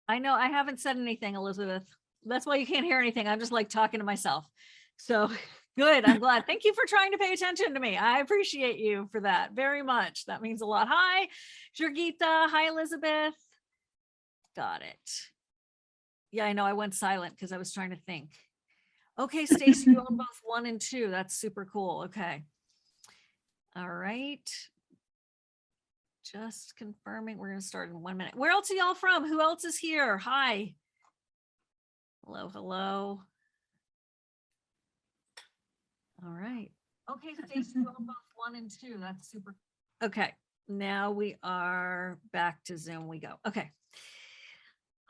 I know I haven't said anything, Elizabeth. That's why you can't hear anything. I'm just like talking to myself. So good. I'm glad. Thank you for trying to pay attention to me. I appreciate you for that very much. That means a lot. Hi, Jurgita. Hi, Elizabeth. Got it. Yeah, I know I went silent because I was trying to think. Okay, Stacy, you own both 1 and 2. That's super cool. Okay. All right. Just confirming. We're going to start in 1 minute. Where else are y'all from? Who else is here? Hi. Hello, hello. All right. Okay, Stacey, you own both 1 and 2. That's super. Okay, now we are back to Zoom. We go. Okay.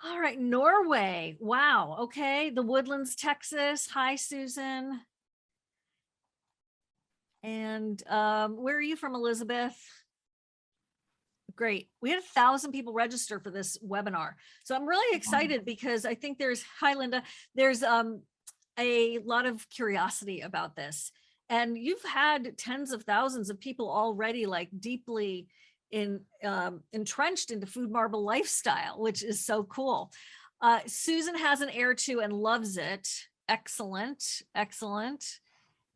All right, Norway. Wow. Okay, the Woodlands, Texas. Hi, Susan. And where are you from, Elizabeth? Great. We had 1,000 people register for this webinar. So I'm really excited because I think there's, hi, Linda, there's a lot of curiosity about this. And you've had tens of thousands of people already like deeply entrenched into Food Marble lifestyle, which is so cool. Susan has an heir to and loves it. Excellent, excellent.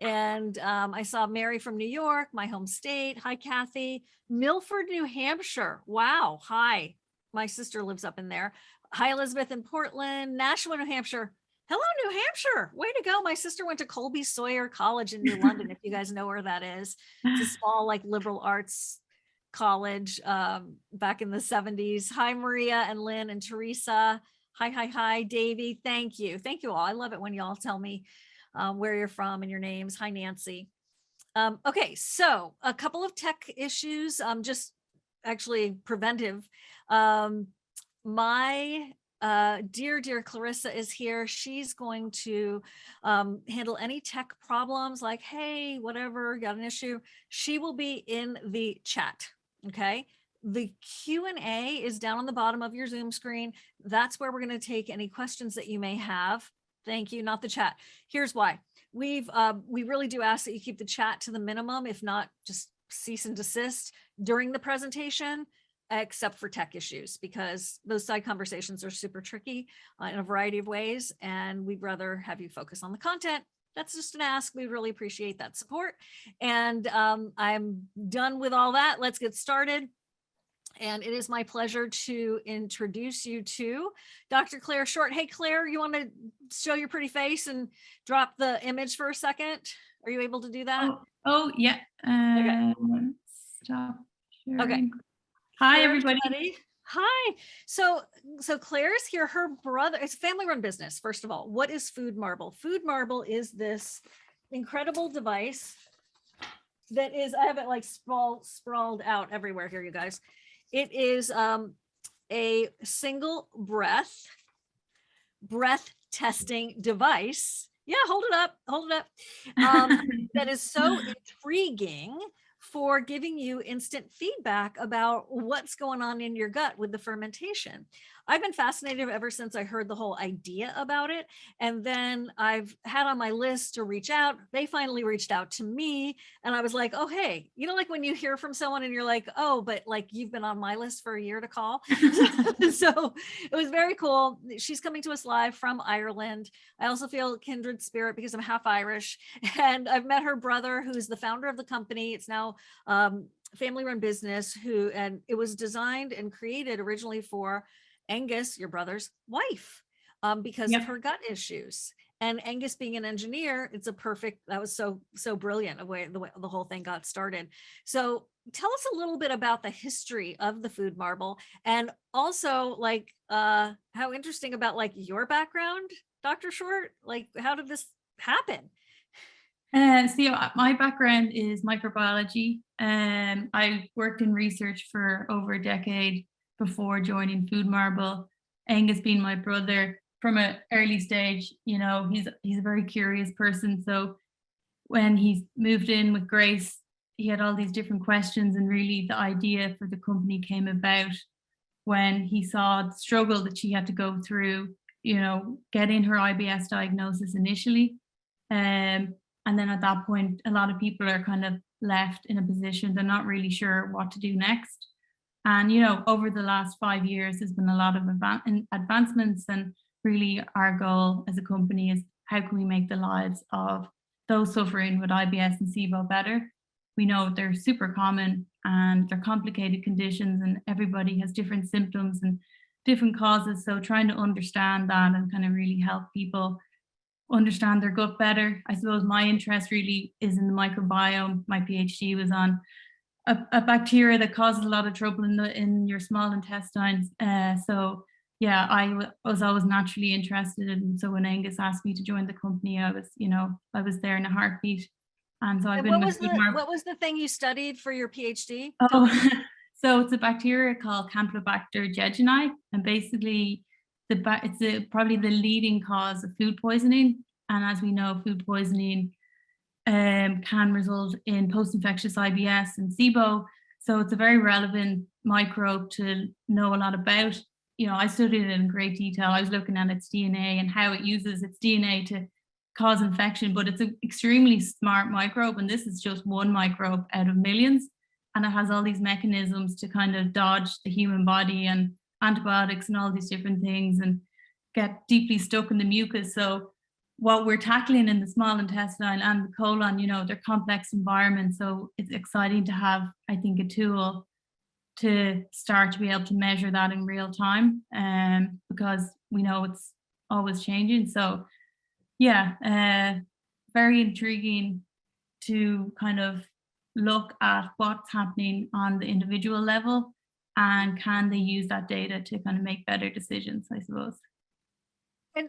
And I saw Mary from New York, my home state. Hi, Kathy. Milford, New Hampshire. Wow. Hi. My sister lives up in there. Hi, Elizabeth in Portland. Nashua, New Hampshire. Hello, New Hampshire. Way to go. My sister went to Colby Sawyer College in New London, if you guys know where that is. It's a small, like, liberal arts college back in the 70s. Hi, Maria and Lynn and Teresa. Hi, hi, hi, Davy. Thank you. Thank you all. I love it when y'all tell me where you're from and your names. Hi, Nancy. Okay, so a couple of tech issues, just actually preventive. My dear Clarissa is here. She's going to handle any tech problems like, hey, whatever, got an issue. She will be in the chat, okay? The Q&A is down on the bottom of your Zoom screen. That's where we're going to take any questions that you may have. Thank you, not the chat. Here's why. We really do ask that you keep the chat to the minimum, if not just cease and desist during the presentation, except for tech issues, because those side conversations are super tricky in a variety of ways, and we'd rather have you focus on the content. That's just an ask. We really appreciate that support. And I'm done with all that. Let's get started. And it is my pleasure to introduce you to Dr. Claire Shortt. Hey, Claire, you want to show your pretty face and drop the image for a second? Are you able to do that? Oh yeah. Okay. Stop sharing. Okay. Hi, everybody. Hi. So Claire is here. Her brother, it's a family-run business. First of all, what is Food Marble? Food Marble is this incredible device that is, I have it like sprawled out everywhere here, you guys. It is a single breath testing device. Yeah, hold it up. That is so intriguing for giving you instant feedback about what's going on in your gut with the fermentation. I've been fascinated ever since I heard the whole idea about it. And then I've had on my list to reach out. They finally reached out to me. And I was like, oh, hey, you know, like when you hear from someone and you're like, oh, but like you've been on my list for a year to call. So it was very cool. She's coming to us live from Ireland. I also feel kindred spirit because I'm half Irish. And I've met her brother, who's the founder of the company. It's now family-run business, and it was designed and created originally for Angus, your brother's wife, because of her gut issues. And Angus being an engineer, it's a perfect, that was so brilliant the way the whole thing got started. So tell us a little bit about the history of the Food Marble, and also like how interesting about like your background, Dr. Shortt, like how did this happen? So my background is microbiology. I worked in research for over a decade before joining Food Marble. Angus being my brother from an early stage, you know, he's a very curious person. So when he moved in with Grace, he had all these different questions, and really the idea for the company came about when he saw the struggle that she had to go through, you know, getting her IBS diagnosis initially. And then at that point, a lot of people are kind of left in a position they're not really sure what to do next. And, over the last 5 years, there's been a lot of advancements, and really our goal as a company is how can we make the lives of those suffering with IBS and Sibo better. We know they're super common and they're complicated conditions, and everybody has different symptoms and different causes. So trying to understand that and kind of really help people understand their gut better. I suppose my interest really is in the microbiome. My PhD was on a bacteria that causes a lot of trouble in your small intestines. So yeah, was always naturally interested. And so when Angus asked me to join the company, I was there in a heartbeat. And so I've been with what was the thing you studied for your PhD? Oh, so it's a bacteria called Campylobacter jejuni, and basically it's probably the leading cause of food poisoning. And as we know, food poisoning can result in post-infectious IBS and Sibo. So it's a very relevant microbe to know a lot about. I studied it in great detail. I was looking at its DNA and how it uses its DNA to cause infection, but it's an extremely smart microbe. And this is just one microbe out of millions. And it has all these mechanisms to kind of dodge the human body and antibiotics and all these different things and get deeply stuck in the mucus. So what we're tackling in the small intestine and the colon, they're complex environments. So it's exciting to have, I think, a tool to start to be able to measure that in real time, because we know it's always changing. So yeah, very intriguing to kind of look at what's happening on the individual level and can they use that data to kind of make better decisions, I suppose.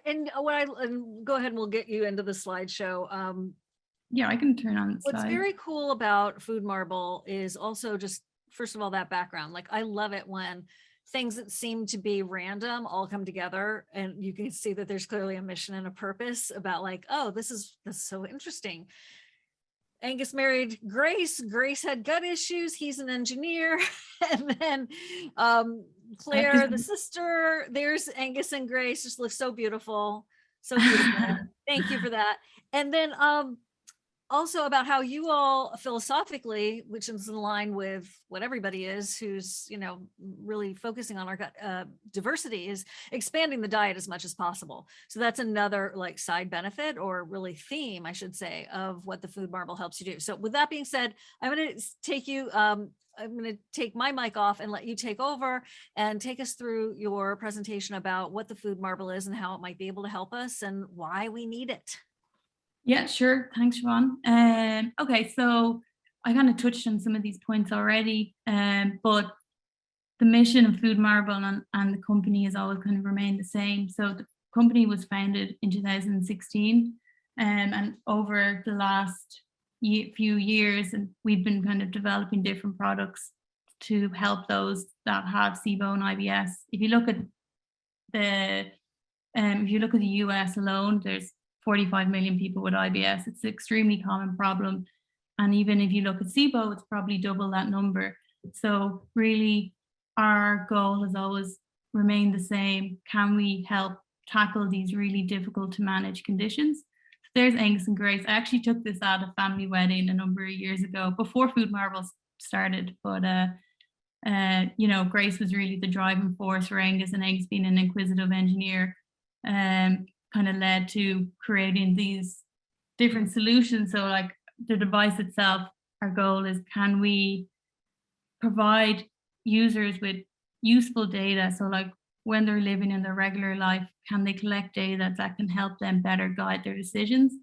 And go ahead and we'll get you into the slideshow. Yeah, I can turn on the What's slide. very cool about Food Marble is also just, first of all, that background. Like, I love it when things that seem to be random all come together and you can see that there's clearly a mission and a purpose about, like, oh, this is so interesting. Angus married Grace. Grace had gut issues. He's an engineer. And then Claire, the sister, there's Angus and Grace, just look so beautiful. So beautiful. Thank you for that. And then also about how you all philosophically, which is in line with what everybody is who's, really focusing on our gut diversity, is expanding the diet as much as possible. So that's another like side benefit, or really theme, I should say, of what the Food Marble helps you do. So with that being said, I'm going to take you, I'm going to take my mic off and let you take over and take us through your presentation about what the Food Marble is and how it might be able to help us and why we need it. Yeah, sure. Thanks, Shivan. Okay, so I kind of touched on some of these points already, but the mission of Food Marble and the company has always kind of remained the same. So the company was founded in 2016, and over the last few years, and we've been kind of developing different products to help those that have Sibo and IBS. If you look at the US alone, there's 45 million people with IBS. It's an extremely common problem. And even if you look at Sibo, it's probably double that number. So really, our goal has always remained the same. Can we help tackle these really difficult to manage conditions? So there's Angus and Grace. I actually took this at a family wedding a number of years ago, before Food Marbles started. But Grace was really the driving force for Angus, and Angus, being an inquisitive engineer, kind of led to creating these different solutions. So like the device itself, our goal is, can we provide users with useful data? So like when they're living in their regular life, can they collect data that can help them better guide their decisions?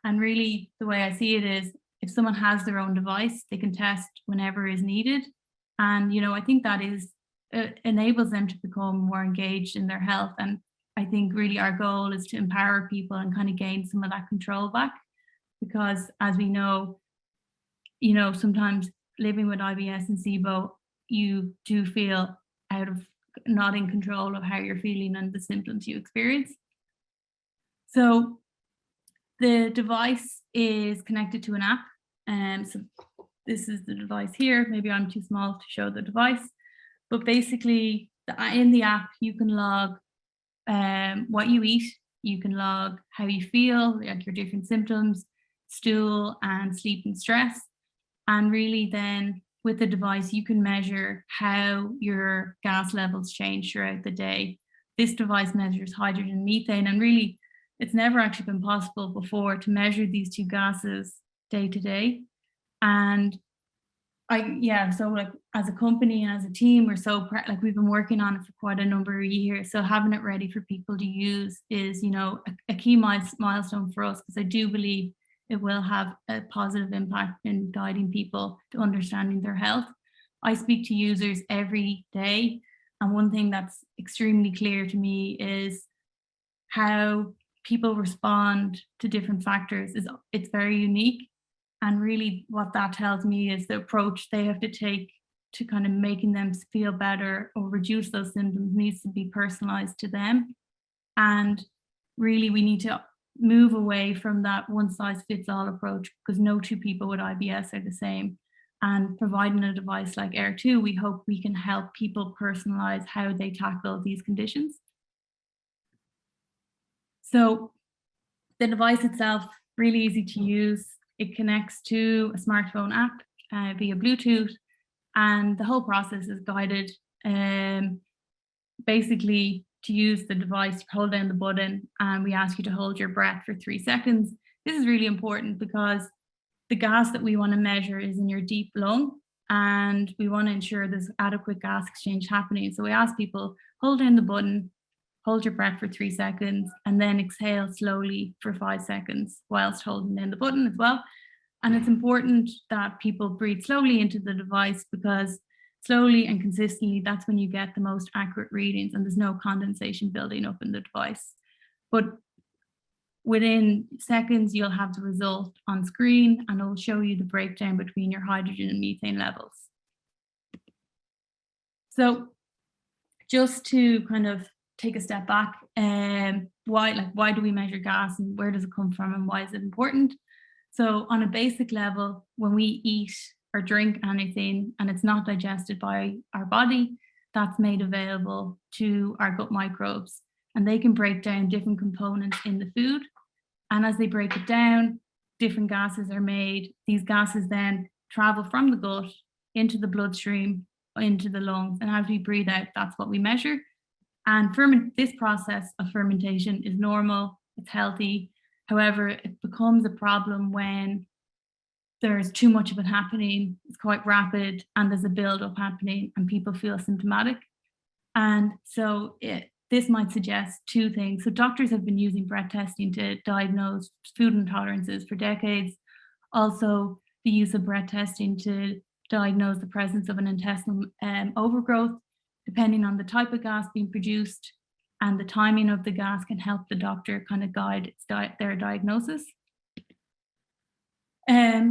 And really the way I see it is, if someone has their own device, they can test whenever is needed. And, I think that enables them to become more engaged in their health. And I think really our goal is to empower people and kind of gain some of that control back, because as we know, sometimes living with IBS and Sibo, you do feel not in control of how you're feeling and the symptoms you experience. So the device is connected to an app. So this is the device here. Maybe I'm too small to show the device, but basically in the app, you can log what you eat, you can log how you feel, like your different symptoms, stool and sleep and stress. And really then with the device, you can measure how your gas levels change throughout the day. This device measures hydrogen and methane, and really, it's never actually been possible before to measure these two gases day to day. And so like as a company and as a team, we're so like we've been working on it for quite a number of years. So having it ready for people to use is, you know, a key milestone for us, because I do believe it will have a positive impact in guiding people to understanding their health. I speak to users every day, and one thing that's extremely clear to me is how people respond to different factors. It's very unique. And really what that tells me is the approach they have to take to kind of making them feel better or reduce those symptoms needs to be personalized to them. And really we need to move away from that one size fits all approach, because no two people with IBS are the same. And providing a device like Air 2, we hope we can help people personalize how they tackle these conditions. So the device itself, really easy to use. It connects to a smartphone app via Bluetooth, and the whole process is guided. Basically, to use the device, you hold down the button and we ask you to hold your breath for 3 seconds. This is really important because the gas that we want to measure is in your deep lung, and we want to ensure there's adequate gas exchange happening. So we ask people, hold down the button, hold your breath for 3 seconds, and then exhale slowly for 5 seconds whilst holding down the button as well. And it's important that people breathe slowly into the device, because slowly and consistently, that's when you get the most accurate readings and there's no condensation building up in the device. But within seconds, you'll have the result on screen, and it'll show you the breakdown between your hydrogen and methane levels. So just to kind of take a step back, why do we measure gas, and where does it come from, and why is it important? So on a basic level, when we eat or drink anything and it's not digested by our body, that's made available to our gut microbes, and they can break down different components in the food. And as they break it down, different gases are made. These gases then travel from the gut into the bloodstream, into the lungs, and as we breathe out, that's what we measure. And this process of fermentation is normal, it's healthy. However, it becomes a problem when there's too much of it happening, it's quite rapid, and there's a build-up happening and people feel symptomatic. And so this might suggest two things. So doctors have been using breath testing to diagnose food intolerances for decades. Also, the use of breath testing to diagnose the presence of an intestinal overgrowth, depending on the type of gas being produced and the timing of the gas, can help the doctor kind of guide their diagnosis.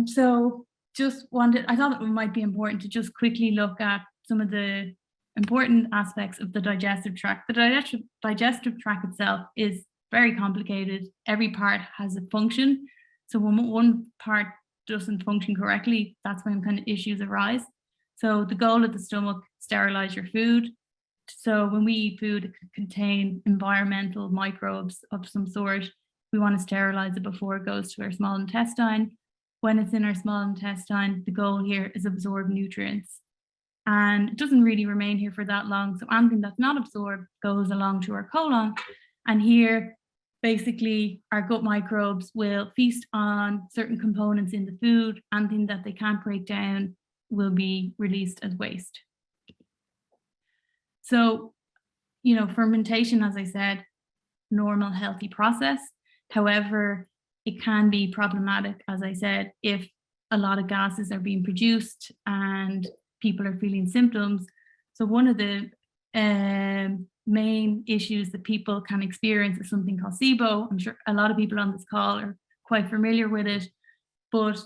So I thought it might be important to just quickly look at some of the important aspects of the digestive tract. The digestive tract itself is very complicated. Every part has a function. So when one part doesn't function correctly, that's when kind of issues arise. So the goal of the stomach, sterilize your food. So when we eat food, it could contain environmental microbes of some sort. We want to sterilize it before it goes to our small intestine. When it's in our small intestine, the goal here is absorb nutrients. And it doesn't really remain here for that long. So anything that's not absorbed goes along to our colon. And here, basically, our gut microbes will feast on certain components in the food. Anything that they can't break down will be released as waste. So, fermentation, as I said, normal, healthy process. However, it can be problematic, as I said, if a lot of gases are being produced and people are feeling symptoms. So one of the main issues that people can experience is something called Sibo. I'm sure a lot of people on this call are quite familiar with it, but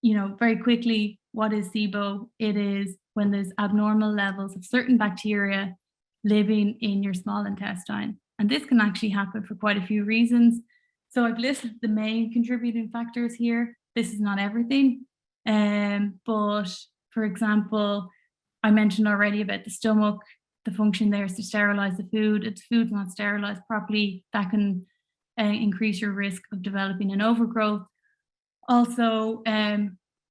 very quickly, what is Sibo? It is when there's abnormal levels of certain bacteria living in your small intestine. And this can actually happen for quite a few reasons. So I've listed the main contributing factors here. This is not everything, but for example, I mentioned already about the stomach. The function there is to sterilize the food. If the food's not sterilized properly, that can increase your risk of developing an overgrowth. Also,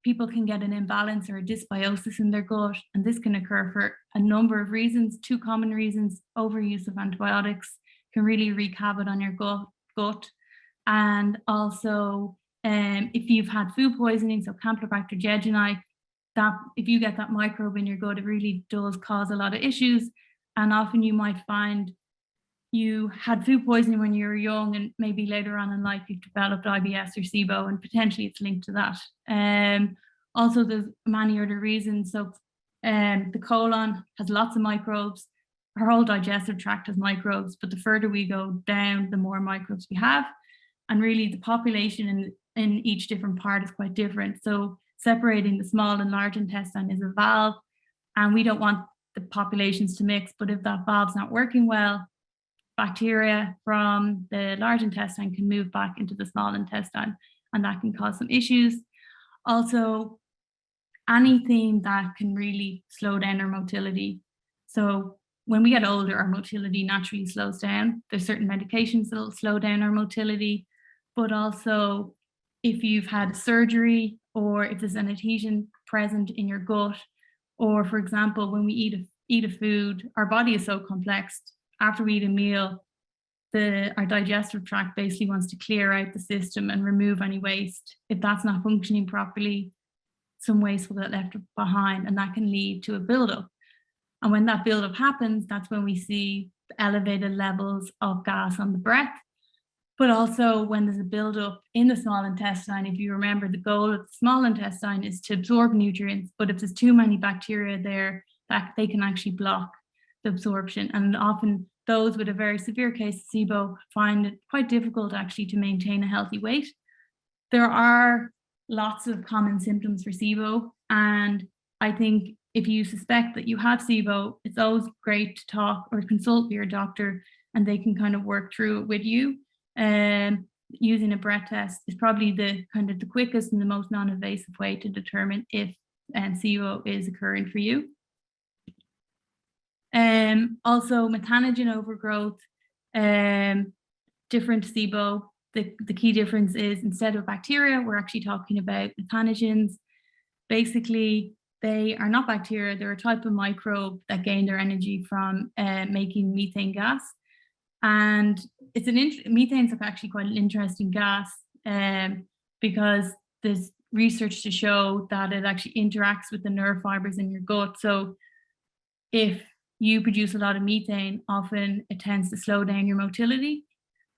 people can get an imbalance or a dysbiosis in their gut, and this can occur for a number of reasons. Two common reasons: overuse of antibiotics can really wreak havoc on your gut. And also, if you've had food poisoning, so Campylobacter jejuni, that if you get that microbe in your gut, it really does cause a lot of issues. And often you might find you had food poisoning when you were young, and maybe later on in life you've developed IBS or Sibo, and potentially it's linked to that. Also, there's many other reasons. So the colon has lots of microbes. Our whole digestive tract has microbes, but the further we go down, the more microbes we have. And really the population in each different part is quite different. So separating the small and large intestine is a valve, and we don't want the populations to mix, but if that valve's not working well, bacteria from the large intestine can move back into the small intestine, and that can cause some issues. Also, anything that can really slow down our motility. So when we get older, our motility naturally slows down. There's certain medications that will slow down our motility, but also if you've had surgery, or if there's an adhesion present in your gut, or for example, when we eat a food, our body is so complex. After we eat a meal, our digestive tract basically wants to clear out the system and remove any waste. If that's not functioning properly, some waste will get left behind, and that can lead to a buildup. And when that buildup happens, that's when we see elevated levels of gas on the breath. But also when there's a buildup in the small intestine, if you remember, the goal of the small intestine is to absorb nutrients, but if there's too many bacteria there, that they can actually block the absorption. And often those with a very severe case of Sibo find it quite difficult actually to maintain a healthy weight. There are lots of common symptoms for Sibo, and I think if you suspect that you have Sibo, it's always great to talk or consult with your doctor, and they can kind of work through it with you. Using a breath test is probably the quickest and the most non-invasive way to determine if Sibo is occurring for you. Also, methanogen overgrowth, different Sibo. The key difference is, instead of bacteria, we're actually talking about methanogens. Basically, they are not bacteria. They're a type of microbe that gain their energy from making methane gas. And methane is actually quite an interesting gas, because there's research to show that it actually interacts with the nerve fibers in your gut. So if you produce a lot of methane, often it tends to slow down your motility.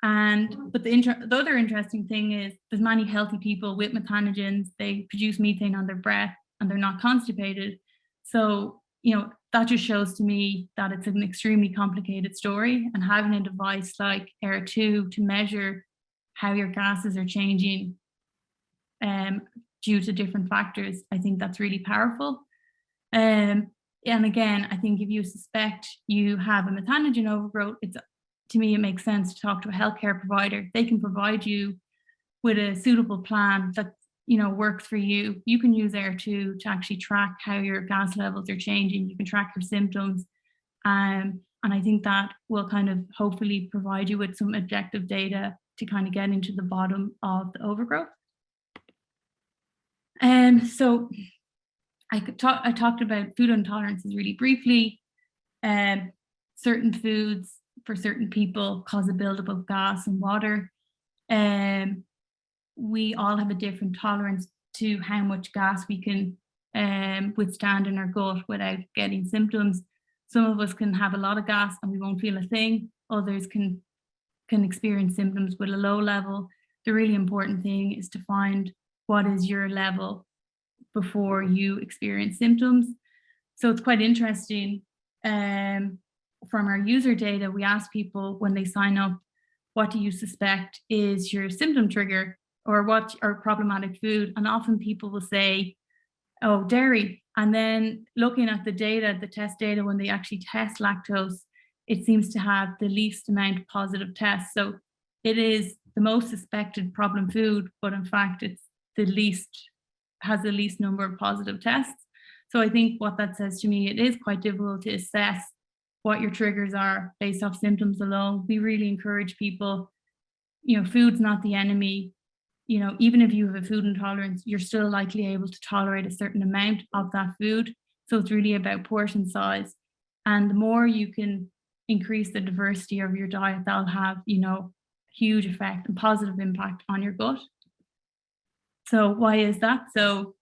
But the other interesting thing is there's many healthy people with methanogens. They produce methane on their breath and they're not constipated. So, that just shows to me that it's an extremely complicated story, and having a device like Air2 to measure how your gases are changing due to different factors, I think that's really powerful. And again, I think if you suspect you have a methanogen overgrowth, to me, it makes sense to talk to a healthcare provider. They can provide you with a suitable plan that works for you. You can use Air2 to actually track how your gas levels are changing. You can track your symptoms. And I think that will kind of hopefully provide you with some objective data to kind of get into the bottom of the overgrowth. So I talked about food intolerances really briefly. Certain foods for certain people cause a buildup of gas and water. We all have a different tolerance to how much gas we can withstand in our gut without getting symptoms. Some of us can have a lot of gas and we won't feel a thing. Others can experience symptoms with a low level. The really important thing is to find what is your level before you experience symptoms. So it's quite interesting. From our user data, we ask people when they sign up, what do you suspect is your symptom trigger, or what are problematic food? And often people will say, oh, dairy. And then looking at the data, the test data, when they actually test lactose, it seems to have the least amount of positive tests. So it is the most suspected problem food, but in fact, has the least number of positive tests. So I think what that says to me, it is quite difficult to assess what your triggers are based off symptoms alone. We really encourage people, food's not the enemy. you know, even if you have a food intolerance, you're still likely able to tolerate a certain amount of that food. So it's really about portion size. And the more you can increase the diversity of your diet, that'll have, you know, huge effect and positive impact on your gut. So why is that? So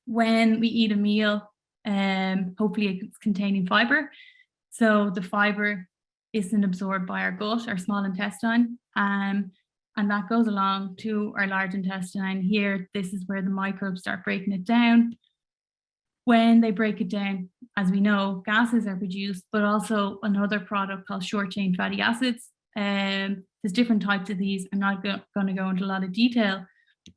when we eat a meal, hopefully it's containing fiber. So the fiber isn't absorbed by our gut, our small intestine, and that goes along to our large intestine. Here, this is where the microbes start breaking it down. When they break it down, as we know, gases are produced, but also another product called short chain fatty acids. There's different types of these. I'm not going to go into a lot of detail,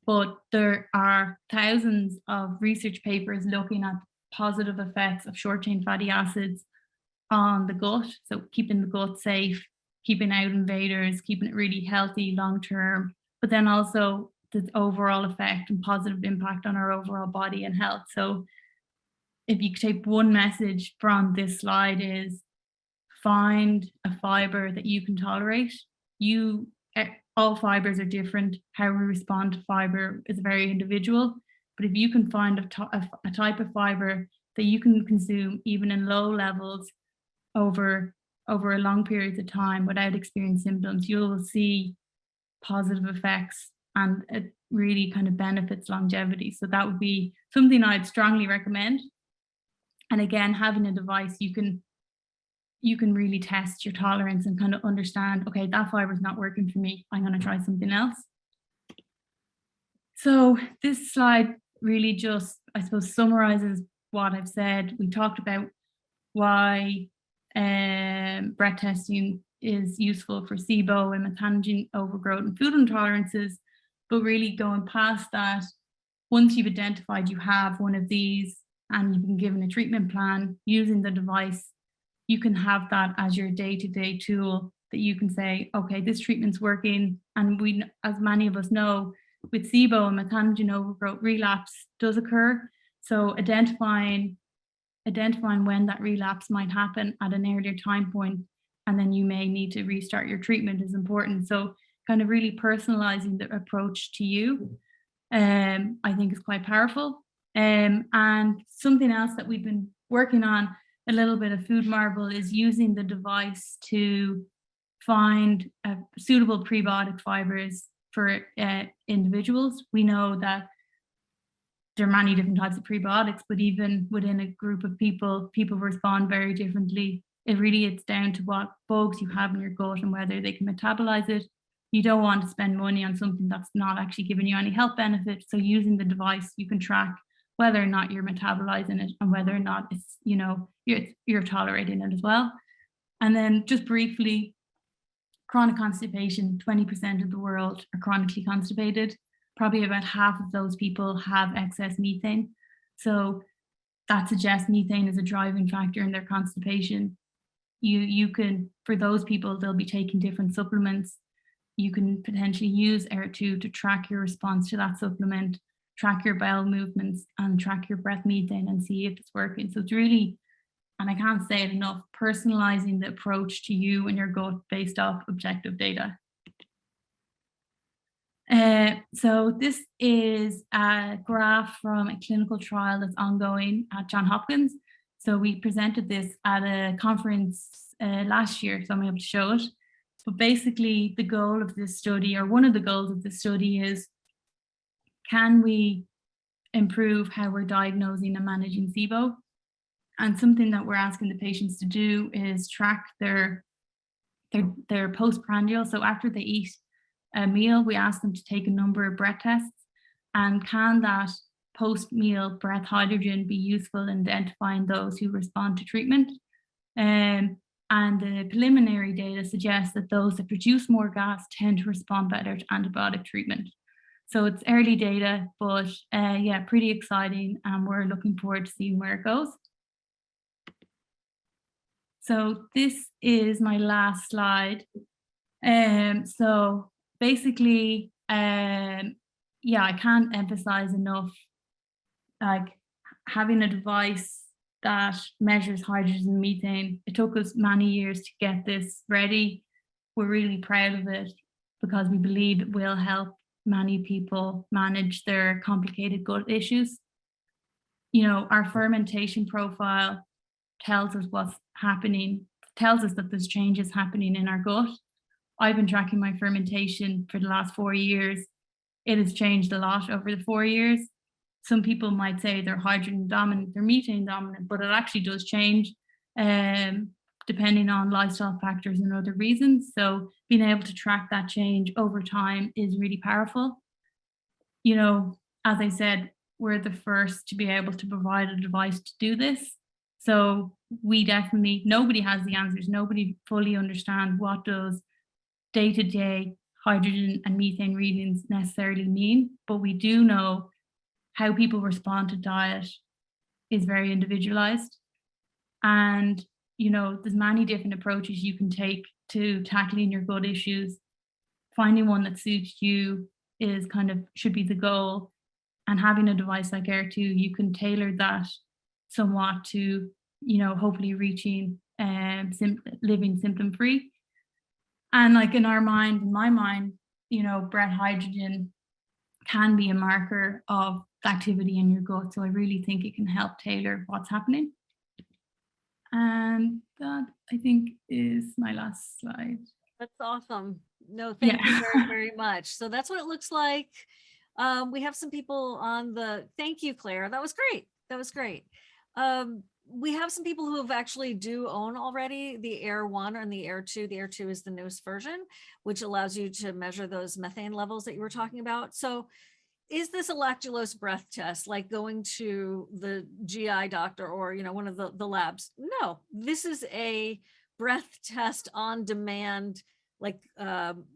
but there are thousands of research papers looking at positive effects of short chain fatty acids on the gut. So keeping the gut safe, keeping out invaders, keeping it really healthy long term, but then also the overall effect and positive impact on our overall body and health. So if you take one message from this slide is find a fiber that you can tolerate. All fibers are different. How we respond to fiber is very individual. But if you can find a type of fiber that you can consume even in low levels over a long periods of time without experiencing symptoms, you'll see positive effects, and it really kind of benefits longevity. So that would be something I'd strongly recommend. And again, having a device, you can really test your tolerance and kind of understand, okay, that fiber is not working for me. I'm going to try something else. So this slide really just, I suppose, summarizes what I've said. We talked about why breath testing is useful for Sibo and methanogen overgrowth and food intolerances, but really going past that, once you've identified you have one of these and you've been given a treatment plan using the device, you can have that as your day-to-day tool that you can say, okay, this treatment's working. And we, as many of us know, with Sibo and methanogen overgrowth, relapse does occur. So identifying when that relapse might happen at an earlier time point, and then you may need to restart your treatment is important. So kind of really personalizing the approach to you, I think is quite powerful. And something else that we've been working on a little bit of Food Marble is using the device to find suitable prebiotic fibers for individuals. We know that there are many different types of prebiotics, but even within a group of people respond very differently. It's down to what bugs you have in your gut and whether they can metabolize it. You don't want to spend money on something that's not actually giving you any health benefit. So using the device, you can track whether or not you're metabolizing it and whether or not it's, you know, you're tolerating it as well. And then just briefly, chronic constipation, 20% of the world are chronically constipated. Probably about half of those people have excess methane. So that suggests methane is a driving factor in their constipation. You can, for those people, they'll be taking different supplements. You can potentially use Air2 to track your response to that supplement, track your bowel movements, and track your breath methane and see if it's working. So it's really, and I can't say it enough, personalizing the approach to you and your gut based off objective data. So this is a graph from a clinical trial that's ongoing at Johns Hopkins. So we presented this at a conference last year, so I'm able to show it. But basically the goal of this study, or one of the goals of this study, is can we improve how we're diagnosing and managing Sibo? And something that we're asking the patients to do is track their postprandial. So after they eat a meal, we ask them to take a number of breath tests, and can that post-meal breath hydrogen be useful in identifying those who respond to treatment? And the preliminary data suggests that those that produce more gas tend to respond better to antibiotic treatment. So it's early data, but yeah, pretty exciting, and we're looking forward to seeing where it goes. So this is my last slide. So basically, yeah, I can't emphasize enough, like, having a device that measures hydrogen and methane. It took us many years to get this ready. We're really proud of it because we believe it will help many people manage their complicated gut issues. You know, our fermentation profile tells us what's happening, tells us that there's changes happening in our gut. I've been tracking my fermentation for the last 4 years. It has changed a lot over the 4 years. Some people might say they're hydrogen dominant, they're methane dominant, but it actually does change depending on lifestyle factors and other reasons. So being able to track that change over time is really powerful. You know, as I said, we're the first to be able to provide a device to do this. So we definitely, nobody has the answers. Nobody fully understands what does day-to-day hydrogen and methane readings necessarily mean, but we do know how people respond to diet is very individualized. And, you know, there's many different approaches you can take to tackling your gut issues. Finding one that suits you is kind of should be the goal. And having a device like Air2, you can tailor that somewhat to, you know, hopefully reaching living symptom free. And like in my mind, you know, breath hydrogen can be a marker of activity in your gut. So I really think it can help tailor what's happening. And that, I think, is my last slide. That's awesome. No, thank you very, very much. So that's what it looks like. We have some people on the, thank you, Claire. That was great. That was great. We have some people who have actually do own already the Air 1 and the Air 2. The Air 2 is the newest version, which allows you to measure those methane levels that you were talking about. So is this a lactulose breath test, like going to the GI doctor or, you know, one of the labs? No, this is a breath test on demand, like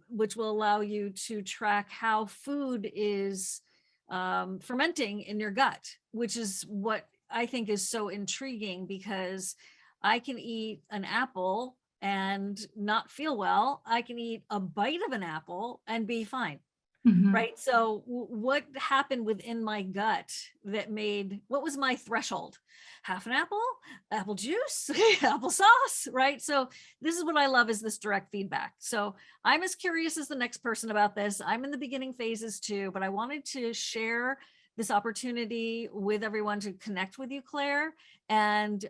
which will allow you to track how food is fermenting in your gut, which is what I think is so intriguing, because I can eat an apple and not feel well. I can eat a bite of an apple and be fine. Mhm. Right. So what happened within my gut that made, what was my threshold? Half an apple, apple juice, applesauce, right? So this is what I love, is this direct feedback. So I'm as curious as the next person about this. I'm in the beginning phases too, but I wanted to share this opportunity with everyone to connect with you, Claire. And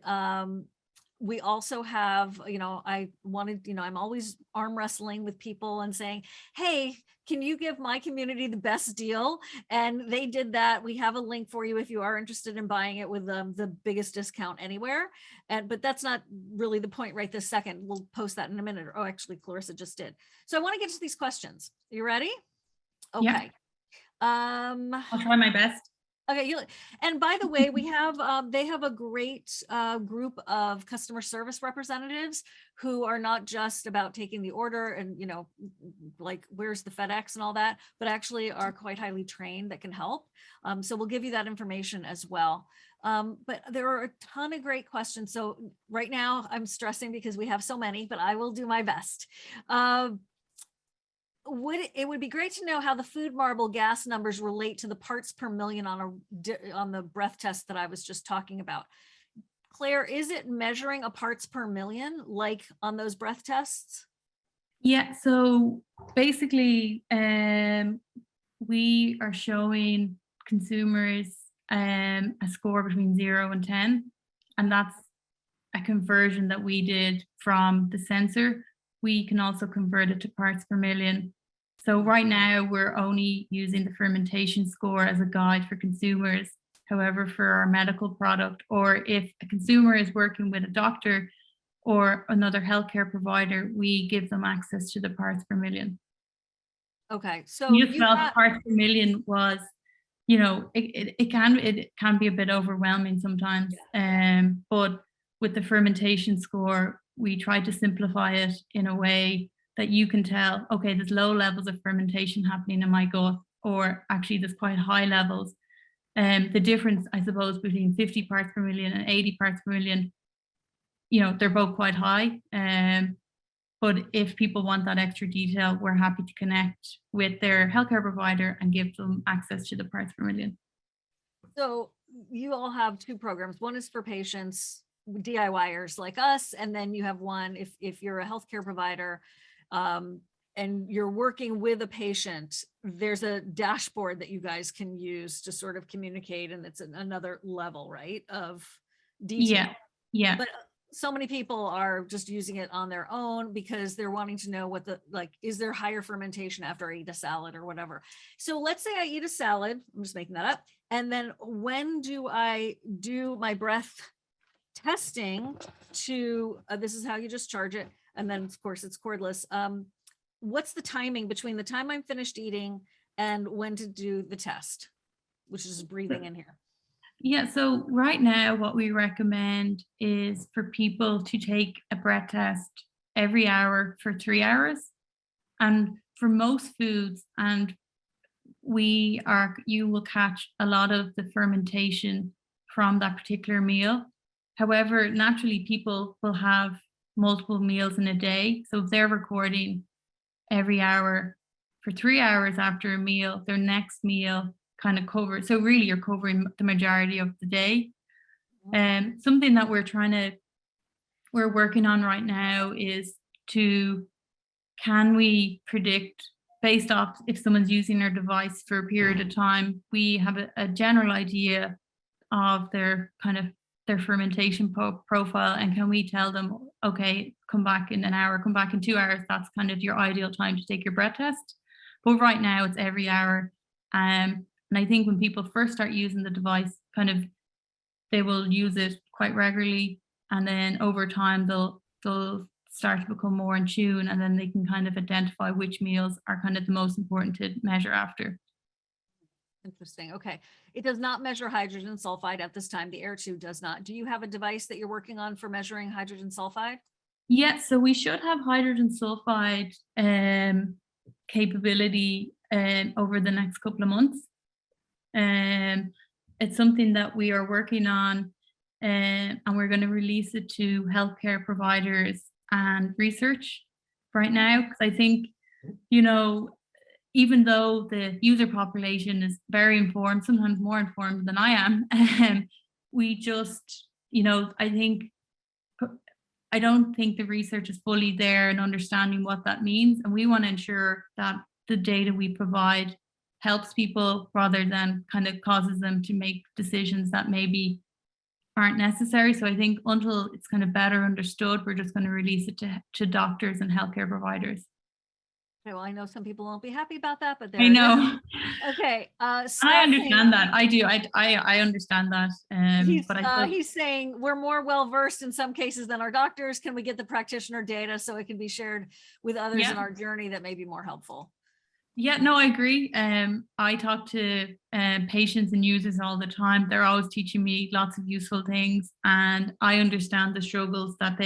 we also have, you know, I wanted, you know, I'm always arm wrestling with people and saying, hey, can you give my community the best deal? And they did that. We have a link for you if you are interested in buying it with the biggest discount anywhere. But that's not really the point right this second. We'll post that in a minute. Oh, actually, Clarissa just did. So I want to get to these questions. You ready? Okay. Yeah. I'll try my best. Okay, and by the way, we have they have a great group of customer service representatives who are not just about taking the order and, you know, like where's the FedEx and all that, but actually are quite highly trained that can help. So we'll give you that information as well. But there are a ton of great questions. So right now I'm stressing because we have so many, but I will do my best. It would be great to know how the food marble gas numbers relate to the parts per million on the breath test that I was just talking about. Claire, is it measuring a parts per million like on those breath tests? Yeah, so basically we are showing consumers a score between 0 and 10, and that's a conversion that we did from the sensor. We can also convert it to parts per million. So right now we're only using the fermentation score as a guide for consumers. However, for our medical product, or if a consumer is working with a doctor or another healthcare provider, we give them access to the parts per million. Okay, so you felt parts per million was, you know, it can be a bit overwhelming sometimes. But with the fermentation score, we try to simplify it in a way that you can tell, okay, there's low levels of fermentation happening in my gut, or actually there's quite high levels. The difference, I suppose, between 50 parts per million and 80 parts per million, you know, they're both quite high. But if people want that extra detail, we're happy to connect with their healthcare provider and give them access to the parts per million. So you all have two programs. One is for patients, DIYers like us, and then you have one if you're a healthcare provider. you're working with a patient, there's a dashboard that you guys can use to sort of communicate, and it's another level, right, of detail. Yeah. But so many people are just using it on their own because they're wanting to know what is there higher fermentation after I eat a salad or whatever. So let's say I eat a salad, I'm just making that up. And then when do I do my breath testing to, this is how you just charge it. And then of course it's cordless. What's the timing between the time I'm finished eating and when to do the test, which is breathing in here? Yeah, so right now what we recommend is for people to take a breath test every hour for 3 hours. And for most foods, and you will catch a lot of the fermentation from that particular meal. However, naturally people will have multiple meals in a day. So if they're recording every hour for 3 hours after a meal, their next meal kind of covers. So really you're covering the majority of the day. Something that we're working on right now is can we predict based off if someone's using their device for a period of time, we have a general idea of their fermentation profile, and can we tell them, okay, come back in an hour, come back in 2 hours, that's kind of your ideal time to take your breath test. But right now it's every hour. And I think when people first start using the device, they will use it quite regularly, and then over time they'll start to become more in tune, and then they can kind of identify which meals are kind of the most important to measure after. Interesting. Okay. It does not measure hydrogen sulfide at this time. The Air 2 does not. Do you have a device that you're working on for measuring hydrogen sulfide? Yeah, so we should have hydrogen sulfide capability over the next couple of months. It's something that we are working on, and we're going to release it to healthcare providers and research right now, because I think, even though the user population is very informed, sometimes more informed than I am, we just, I don't think the research is fully there in understanding what that means. And we want to ensure that the data we provide helps people rather than kind of causes them to make decisions that maybe aren't necessary. So I think until it's kind of better understood, we're just going to release it to doctors and healthcare providers. Okay, well, I know some people won't be happy about that, but I know. Okay. I understand that. I do. I understand that. He's saying we're more well-versed in some cases than our doctors. Can we get the practitioner data so it can be shared with others in our journey that may be more helpful? Yeah, no, I agree. I talk to patients and users all the time. They're always teaching me lots of useful things, and I understand the struggles that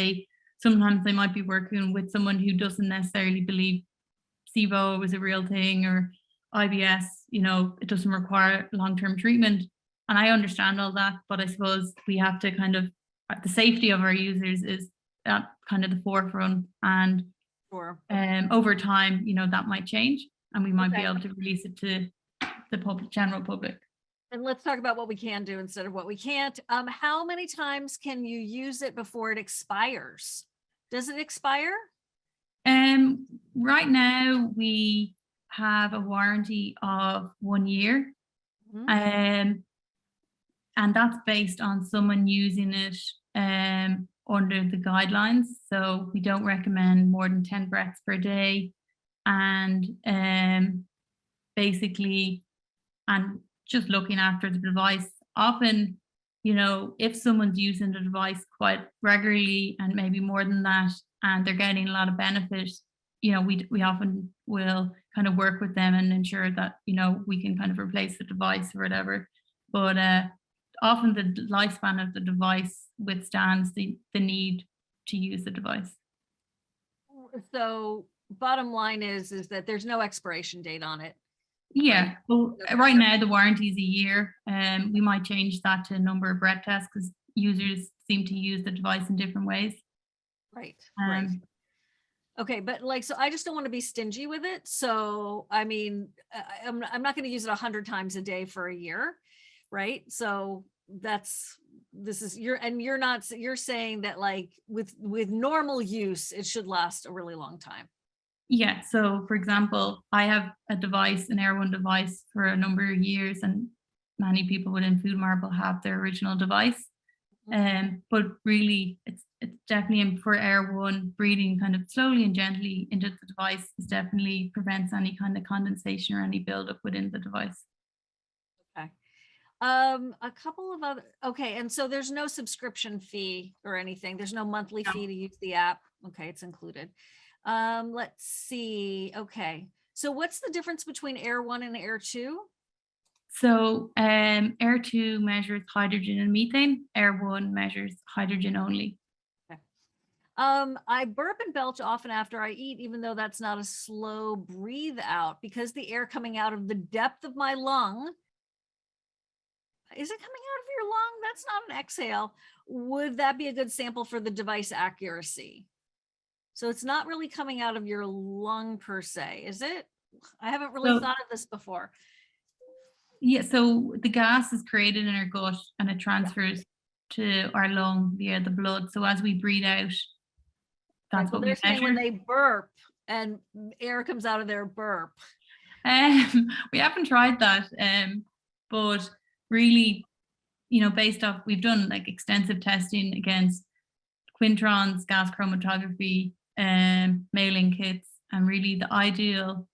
sometimes they might be working with someone who doesn't necessarily believe Sibo is a real thing, or IBS, it doesn't require long-term treatment. And I understand all that, but I suppose we have to the safety of our users is at kind of the forefront. And over time, that might change, and we might be able to release it to the general public. And let's talk about what we can do instead of what we can't. How many times can you use it before it expires? Does it expire? Right now we have a warranty of 1 year. And that's based on someone using it under the guidelines. So we don't recommend more than 10 breaths per day. And basically, and just looking after the device. Often, if someone's using the device quite regularly and maybe more than that, and they're getting a lot of benefit, we often will kind of work with them and ensure that, we can kind of replace the device or whatever. But often the lifespan of the device withstands the need to use the device. So bottom line is that there's no expiration date on it. Yeah, right? Well, right now the warranty is a year. We might change that to a number of breath tests because users seem to use the device in different ways. Right. Right. Okay, but so I just don't want to be stingy with it. So I mean, I'm not going to use it 100 times a day for a year, right? So you're saying that with normal use, it should last a really long time. Yeah. So for example, I have a device, an Air One device for a number of years, and many people within Food Marble have their original device. But really it's definitely for Air One, breathing kind of slowly and gently into the device is definitely prevents any kind of condensation or any buildup within the device. Okay. A couple of other, okay. And so there's no subscription fee or anything. There's no monthly fee to use the app. Okay. It's included. Let's see. Okay. So what's the difference between Air One and Air Two? So Air 2 measures hydrogen and methane, Air 1 measures hydrogen only. Okay. I burp and belch often after I eat, even though that's not a slow breathe out, because the air coming out of the depth of my lung. Is it coming out of your lung? That's not an exhale. Would that be a good sample for the device accuracy? So it's not really coming out of your lung per se, is it? I haven't really thought of this before. Yeah, so the gas is created in our gut and it transfers to our lung via the blood. So as we breathe out, that's what we they're saying when measure. they burp and air comes out of their burp. We haven't tried that, but really, based off, we've done like extensive testing against quintrons, gas chromatography, mailing kits, and really the ideal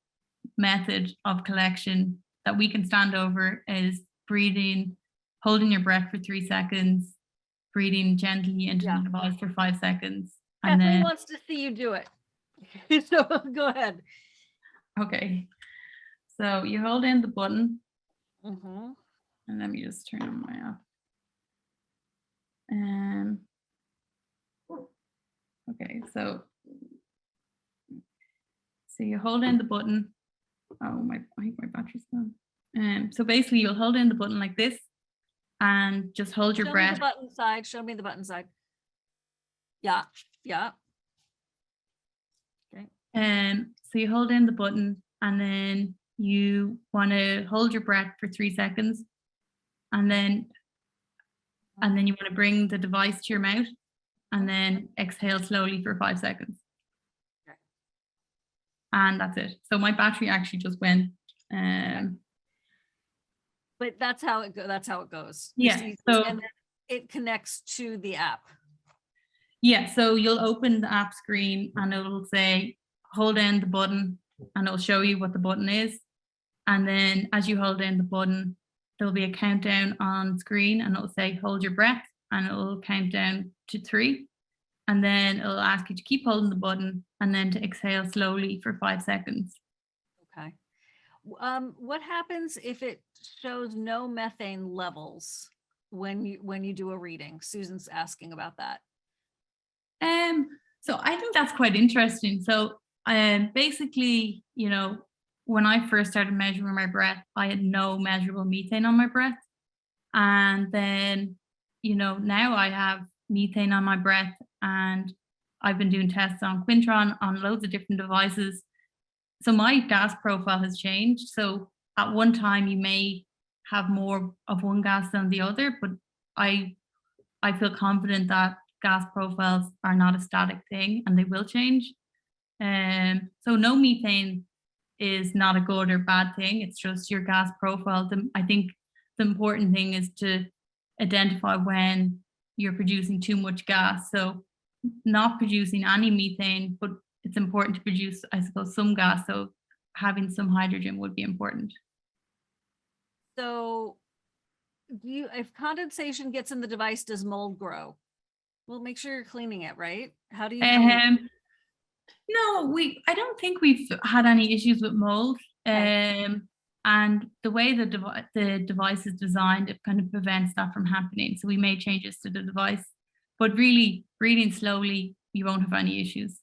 method of collection that we can stand over is breathing, holding your breath for 3 seconds, breathing gently into the device for 5 seconds. And Kathleen then wants to see you do it. So go ahead. Okay. So you hold in the button. Mm-hmm. And let me just turn on my app. Okay, so you hold in the button. Oh, I think my battery's gone. So basically you'll hold in the button like this and just hold your breath. Show me the button side. Show me the button side. Yeah. Okay. So you hold in the button and then you want to hold your breath for 3 seconds, and then you want to bring the device to your mouth and then exhale slowly for 5 seconds. Okay. And that's it. So my battery actually just went. But that's how it goes. Yeah. So and then it connects to the app. Yeah. So you'll open the app screen and it'll say hold in the button, and it'll show you what the button is. And then as you hold in the button, there'll be a countdown on screen and it'll say hold your breath, and it'll count down to 3. And then it'll ask you to keep holding the button and then to exhale slowly for 5 seconds. Okay. What happens if it shows no methane levels when you do a reading? Susan's asking about that. So I think that's quite interesting. So basically, when I first started measuring my breath, I had no measurable methane on my breath. And then, now I have methane on my breath, and I've been doing tests on Quintron on loads of different devices. So my gas profile has changed. So at one time you may have more of one gas than the other, but I feel confident that gas profiles are not a static thing and they will change. So no methane is not a good or bad thing. It's just your gas profile. I think the important thing is to identify when you're producing too much gas. So not producing any methane, but it's important to produce, I suppose, some gas. So having some hydrogen would be important. So if condensation gets in the device, does mold grow? Well, make sure you're cleaning it, right? How do you clean it? No, I don't think we've had any issues with mold. Okay. And the way the device is designed, it kind of prevents that from happening. So we made changes to the device, but really breathing slowly, you won't have any issues.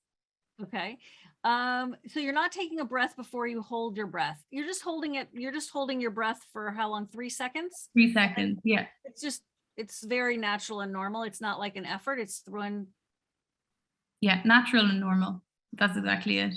Okay. So you're not taking a breath before you hold your breath. You're just holding your breath for how long? 3 seconds? 3 seconds. Yeah. It's very natural and normal. It's not like an effort. It's throwing. Yeah. Natural and normal. That's exactly it.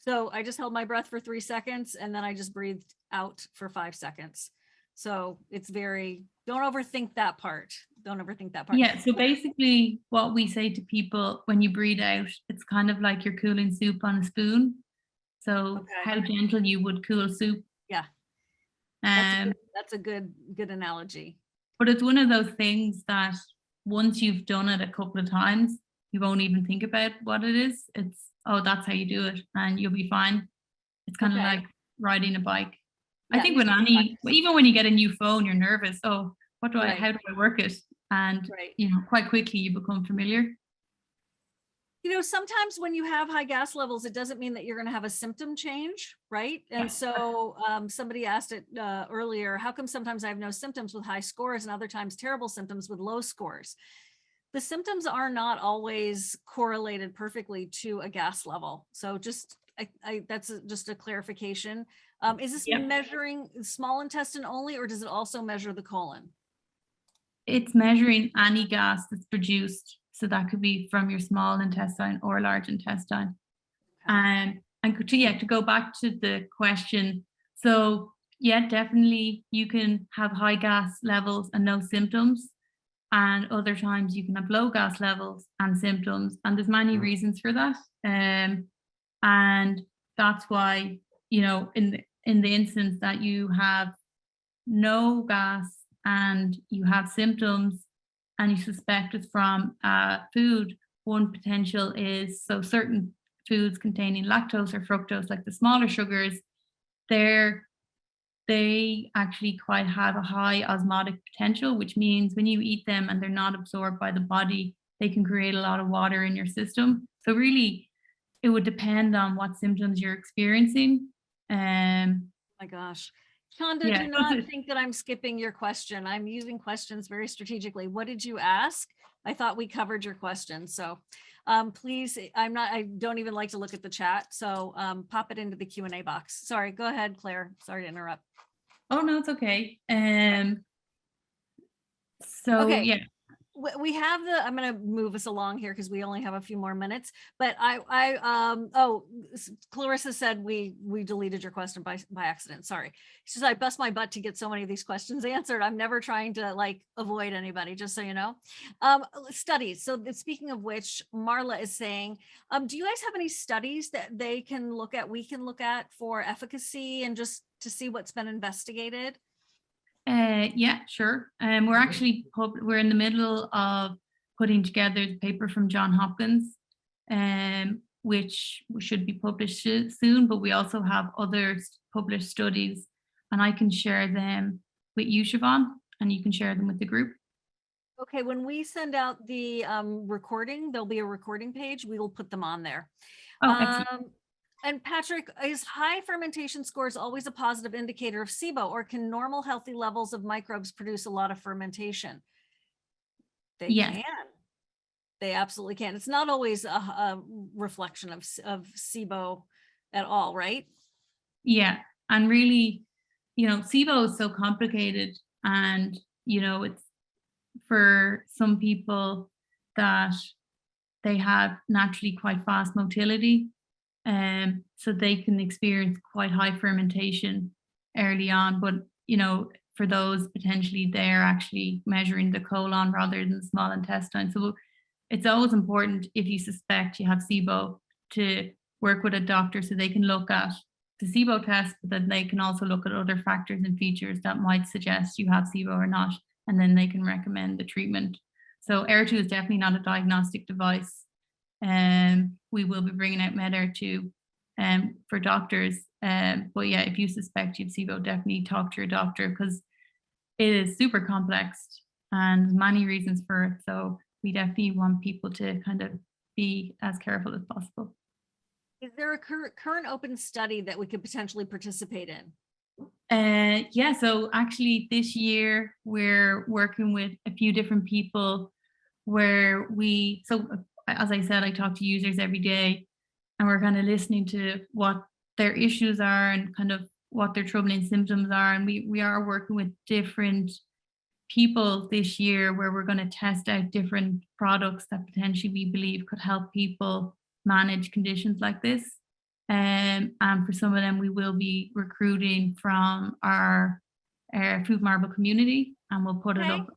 So I just held my breath for 3 seconds and then I just breathed out for 5 seconds. So it's don't overthink that part. Don't overthink that part. Yeah, so basically what we say to people when you breathe out, it's kind of like you're cooling soup on a spoon. So Okay. how gentle you would cool soup. Yeah. Um, That's a good analogy. but it's one of those things that once you've done it a couple of times, you won't even think about what it is. It's, oh, that's how you do it, and you'll be fine. It's kind of Okay. like riding a bike. I Yeah, think you just even when you get a new phone, you're nervous. Oh, Right. how do I work it? And Right. quite quickly you become familiar. Sometimes when you have high gas levels, it doesn't mean that you're going to have a symptom change, right? And Yeah. so somebody asked it earlier, how come sometimes I have no symptoms with high scores and other times terrible symptoms with low scores? The symptoms are not always correlated perfectly to a gas level. So that's just a clarification. Is this Yep. measuring small intestine only, or does it also measure the colon? It's measuring any gas that's produced. So that could be from your small intestine or large intestine. Okay. And to go back to the question, so yeah, definitely you can have high gas levels and no symptoms. And other times you can have low gas levels and symptoms. And there's many reasons for that. And that's why, in the instance that you have no gas and you have symptoms and you suspect it's from food, one potential is, so certain foods containing lactose or fructose, like the smaller sugars, they actually quite have a high osmotic potential, which means when you eat them and they're not absorbed by the body, they can create a lot of water in your system. So really, it would depend on what symptoms you're experiencing. My gosh. Chanda, Yeah. do not think that I'm skipping your question. I'm using questions very strategically. What did you ask? I thought we covered your question. So please, I don't even like to look at the chat. So pop it into the Q&A box. Sorry, go ahead, Claire. Sorry to interrupt. Oh, no, it's okay. So Okay. yeah. We have I'm going to move us along here because we only have a few more minutes, but Clarissa said we deleted your question by accident. Sorry. She says, I bust my butt to get so many of these questions answered. I'm never trying to avoid anybody, just so you know. Studies. So speaking of which, Marla is saying, do you guys have any studies that we can look at for efficacy and just to see what's been investigated? Yeah, sure. We're in the middle of putting together the paper from John Hopkins, which should be published soon, but we also have other published studies, and I can share them with you, Shivan, and you can share them with the group. Okay, when we send out the recording, there'll be a recording page. We will put them on there. Oh, excellent. And Patrick, is high fermentation scores always a positive indicator of Sibo, or can normal healthy levels of microbes produce a lot of fermentation? They can. They absolutely can. It's not always a reflection of Sibo at all, right? Yeah, and really, Sibo is so complicated, and it's for some people that they have naturally quite fast motility. So they can experience quite high fermentation early on, but for those potentially they're actually measuring the colon rather than the small intestine. So it's always important, if you suspect you have Sibo, to work with a doctor so they can look at the Sibo test, but then they can also look at other factors and features that might suggest you have Sibo or not, and then they can recommend the treatment. So Air2 is definitely not a diagnostic device. We will be bringing out Med-Air2 for doctors. But yeah, if you suspect you've Sibo, definitely talk to your doctor, because it is super complex and many reasons for it. So we definitely want people to kind of be as careful as possible. Is there a current open study that we could potentially participate in? Yeah, so actually this year we're working with a few different people where as I said, I talk to users every day, and we're kind of listening to what their issues are and kind of what their troubling symptoms are. And we are working with different people this year where we're going to test out different products that potentially we believe could help people manage conditions like this. And for some of them, we will be recruiting from our Food Marble community, and we'll put it Okay. up.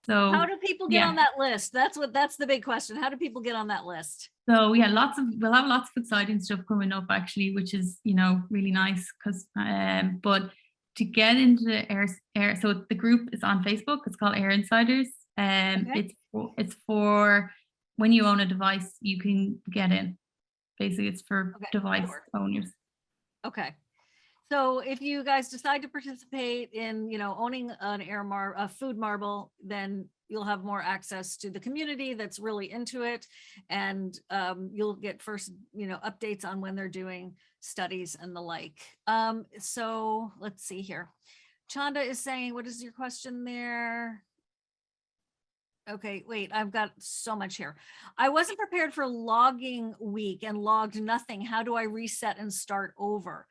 So How do people get on that list? That's the big question. How do people get on that list? So yeah, we'll have lots of exciting stuff coming up actually, which is, you know, really nice because but to get into the air, so the group is on Facebook. It's called Air Insiders. Okay. It's for when you own a device, you can get in. Basically, it's for device owners. Okay. So if you guys decide to participate in, you know, owning a food marble, then you'll have more access to the community that's really into it, and you'll get first, you know, updates on when they're doing studies and the like. So let's see here. Chanda is saying, what is your question there? Okay, wait, I've got so much here. I wasn't prepared for logging week and logged nothing. How do I reset and start over?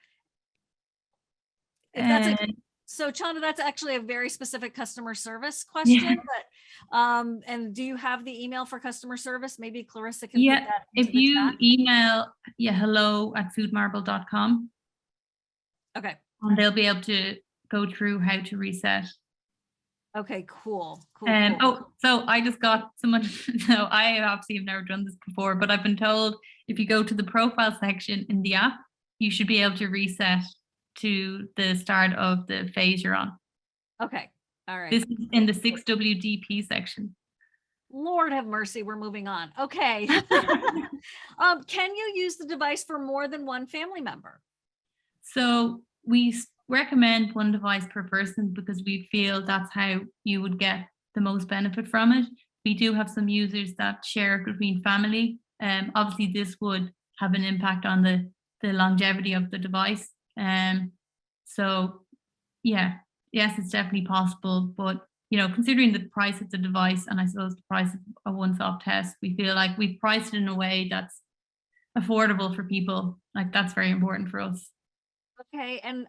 If that's so Chanda, that's actually a very specific customer service question, but and do you have the email for customer service? Maybe Clarissa can put that into if you chat. email hello@foodmarble.com. Okay. And they'll be able to go through how to reset. Okay, cool. Oh, so I just got someone. So I obviously have never done this before, but I've been told if you go to the profile section in the app, you should be able to reset to the start of the phase you're on. Okay. All right. This is in the 6WDP section. Lord have mercy, we're moving on. Okay. Can you use the device for more than one family member? So we recommend one device per person because we feel that's how you would get the most benefit from it. We do have some users that share it between family. Obviously this would have an impact on the longevity of the device. So yeah, yes, it's definitely possible, but you know, considering the price of the device and I suppose the price of a one-stop test, we feel like we've priced it in a way that's affordable for people. Like that's very important for us. Okay, and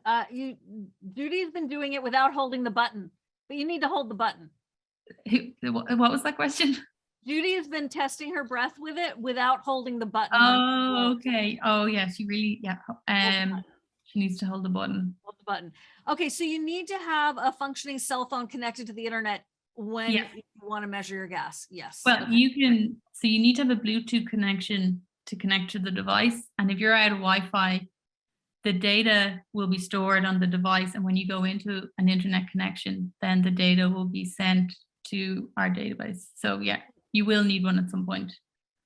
Judy's been doing it without holding the button, but you need to hold the button. What was that question? Judy has been testing her breath with it without holding the button. Oh, okay. Oh, yeah. She really, she needs to hold the button. Hold the button. Okay, so you need to have a functioning cell phone connected to the internet when you want to measure your gas. Yes. Well, you can. So you need to have a Bluetooth connection to connect to the device, and if you're out of Wi-Fi, the data will be stored on the device, and when you go into an internet connection, then the data will be sent to our database. So yeah, you will need one at some point,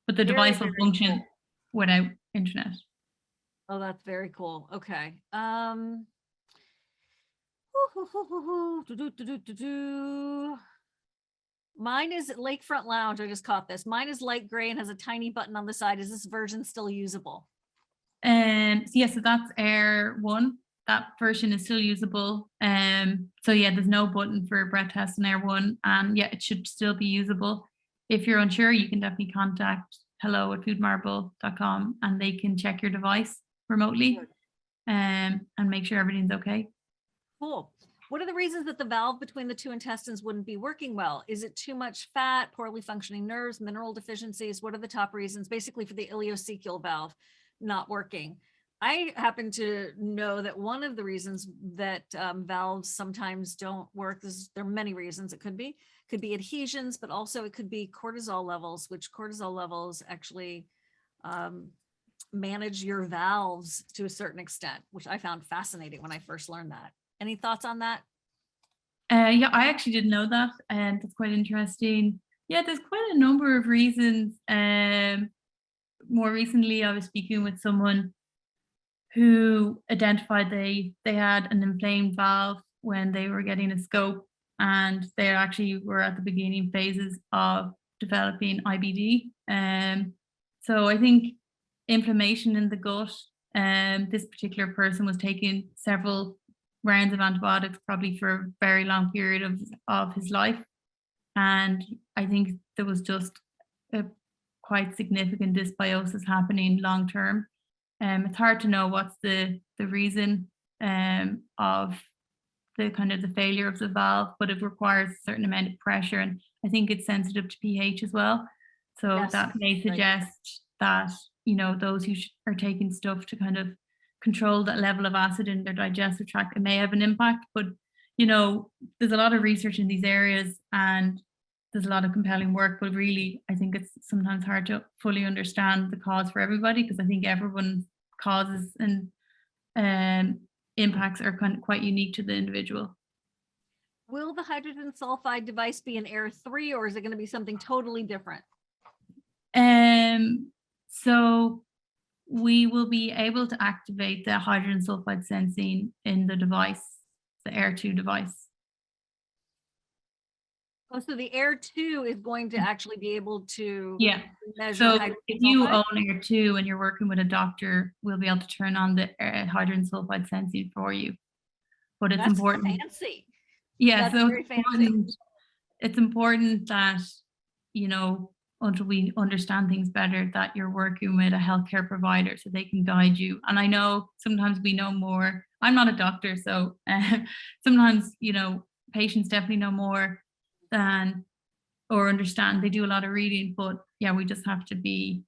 but the device will function without internet. Oh, that's very cool. Okay. Mine is Lakefront Lounge. I just caught this. Mine is light gray and has a tiny button on the side. Is this version still usable? So that's Air 1. That version is still usable. So yeah, there's no button for breath test in Air 1, and yeah, it should still be usable. If you're unsure, you can definitely contact hello@foodmarble.com and they can check your device remotely and make sure everything's okay. Cool. What are the reasons that the valve between the two intestines wouldn't be working well? Is it too much fat, poorly functioning nerves, mineral deficiencies? What are the top reasons basically for the ileocecal valve not working? I happen to know that one of the reasons that valves sometimes don't work is there are many reasons. It could be adhesions, but also it could be cortisol levels, which cortisol levels actually manage your valves to a certain extent, which I found fascinating when I first learned that. Any thoughts on that? Yeah, I actually didn't know that, and that's quite interesting. Yeah, there's quite a number of reasons. More recently, I was speaking with someone who identified they had an inflamed valve when they were getting a scope, and they actually were at the beginning phases of developing IBD. So I think inflammation in the gut. This particular person was taking several rounds of antibiotics probably for a very long period of his life, and I think there was just a quite significant dysbiosis happening long term. It's hard to know what's the reason of the kind of the failure of the valve, but it requires a certain amount of pressure, and I think it's sensitive to pH as well. So yes, that may suggest that, you know, those who are taking stuff to kind of control that level of acid in their digestive tract, it may have an impact. But there's a lot of research in these areas and there's a lot of compelling work, but really I think it's sometimes hard to fully understand the cause for everybody, because I think everyone's causes and impacts are quite unique to the individual. Will the hydrogen sulfide device be an Air 3 or is it going to be something totally different? So we will be able to activate the hydrogen sulfide sensing in the device, the Air 2 device. Oh, so the Air 2 is going to actually be able to measure So hydrogen if you sulfide? own Air 2 and you're working with a doctor, we'll be able to turn on the hydrogen sulfide sensing for you. But it's That's important. fancy. Yeah, That's so very fancy. it's important that, until we understand things better, that you're working with a healthcare provider so they can guide you. And I know sometimes we know more. I'm not a doctor, so sometimes, patients definitely know more than or understand. They do a lot of reading, but yeah, we just have to be.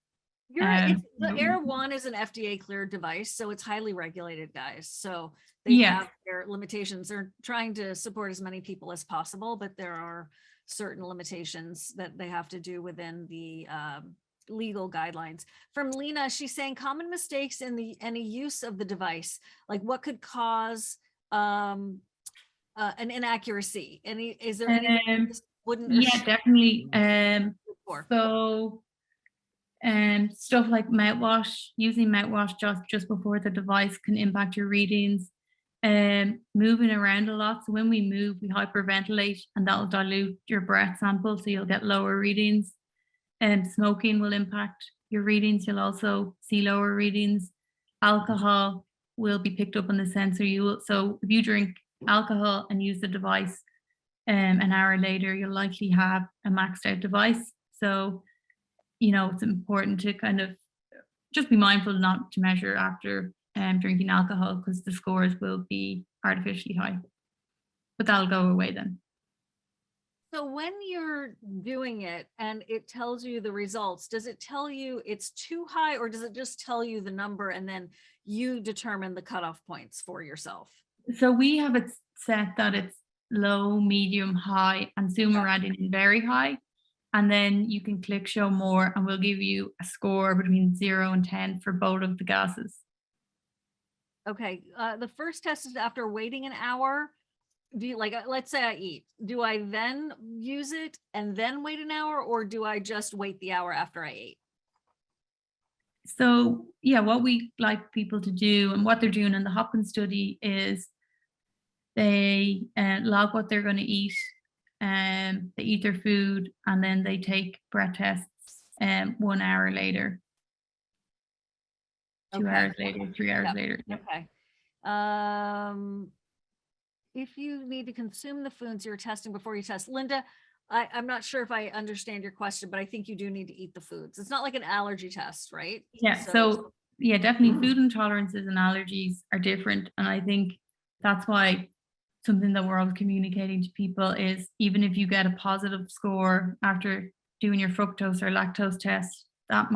The Air 1 is an FDA cleared device, so it's highly regulated, guys. So they have their limitations. They're trying to support as many people as possible, but there are certain limitations that they have to do within the legal guidelines. From Lena, she's saying common mistakes in any use of the device, like what could cause an inaccuracy? Is there anything that wouldn't? Yeah, definitely. For? So stuff like mouthwash, using mouthwash just before the device can impact your readings. Moving around a lot. So when we move, we hyperventilate and that'll dilute your breath sample, so you'll get lower readings. Smoking will impact your readings. You'll also see lower readings. Alcohol will be picked up on the sensor. So if you drink alcohol and use the device, an hour later, you'll likely have a maxed out device. So it's important to kind of just be mindful not to measure after drinking alcohol, because the scores will be artificially high. But that'll go away then. So when you're doing it and it tells you the results, does it tell you it's too high, or does it just tell you the number and then you determine the cutoff points for yourself? So we have it set that it's low, medium, high, and soon we're adding in very high. And then you can click show more and we'll give you a score between 0 and 10 for both of the gases. Okay. The first test is after waiting an hour. Do you, like, let's say I eat, do I then use it and then wait an hour, or do I just wait the hour after I ate? So yeah, what we like people to do and what they're doing in the Hopkins study is they log what they're going to eat, they eat their food, and then they take breath tests 1 hour later, 2 hours later, 3 hours later. Yep. Okay. If you need to consume the foods you're testing before you test, Linda, I'm not sure if I understand your question, but I think you do need to eat the foods. It's not like an allergy test, right? Yeah. So yeah, definitely food intolerances and allergies are different. And I think that's why something that we're always communicating to people is, even if you get a positive score after doing your fructose or lactose test, that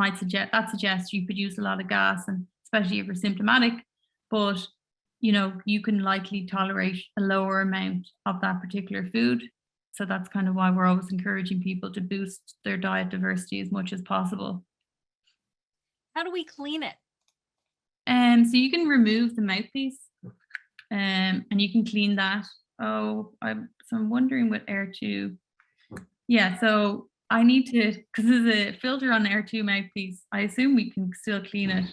suggests you could use a lot of gas, and especially if you're symptomatic, but you can likely tolerate a lower amount of that particular food. So that's kind of why we're always encouraging people to boost their diet diversity as much as possible. How do we clean it? So you can remove the mouthpiece, and you can clean that. I'm wondering what Air 2. Yeah, so I need to, because there's a filter on Air 2 mouthpiece. I assume we can still clean it.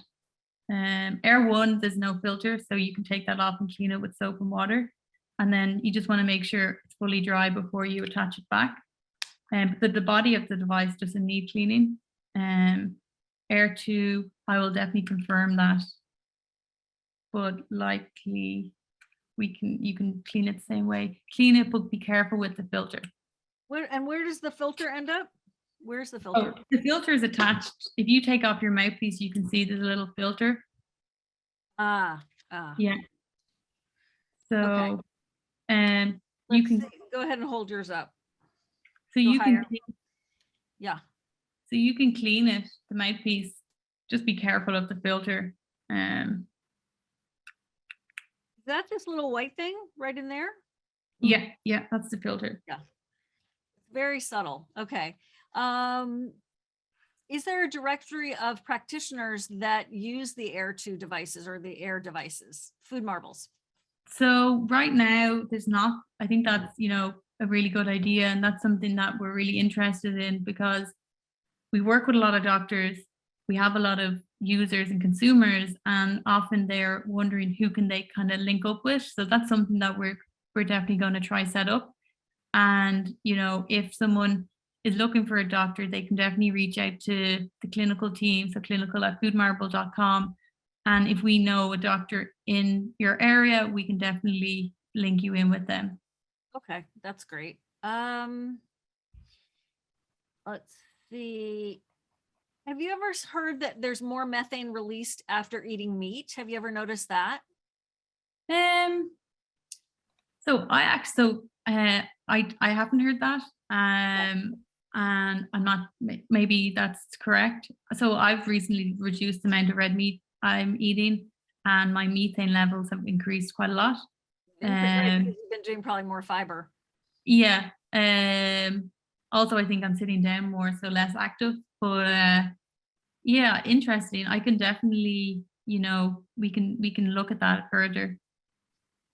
Air 1, there's no filter, so you can take that off and clean it with soap and water. And then you just want to make sure it's fully dry before you attach it back. But the body of the device doesn't need cleaning. Air 2, I will definitely confirm that. But likely you can clean it the same way. Clean it, but be careful with the filter. Where does the filter end up? Where's the filter? Oh, the filter is attached. If you take off your mouthpiece, you can see there's a little filter. Yeah. So, you can go ahead and hold yours up. So you can, yeah. So you can clean it, the mouthpiece. Just be careful of the filter. Is that this little white thing right in there? Yeah, that's the filter. Yeah. Very subtle. Okay. Is there a directory of practitioners that use the Air 2 devices or the Air devices, food marbles? So right now there's not. I think that's, a really good idea. And that's something that we're really interested in because we work with a lot of doctors. We have a lot of users and consumers, and often they're wondering who can they kind of link up with. So that's something that we're definitely going to try set up. And, if someone is looking for a doctor, they can definitely reach out to the clinical team, so clinical@foodmarble.com. And if we know a doctor in your area, we can definitely link you in with them. Okay, that's great. Let's see. Have you ever heard that there's more methane released after eating meat? Have you ever noticed that? Um, I haven't heard that. And I'm not, maybe that's correct. So I've recently reduced the amount of red meat I'm eating, and my methane levels have increased quite a lot. Right, because you've been doing probably more fiber. Yeah. Also I think I'm sitting down more, so less active. But yeah, interesting. I can definitely, we can look at that further.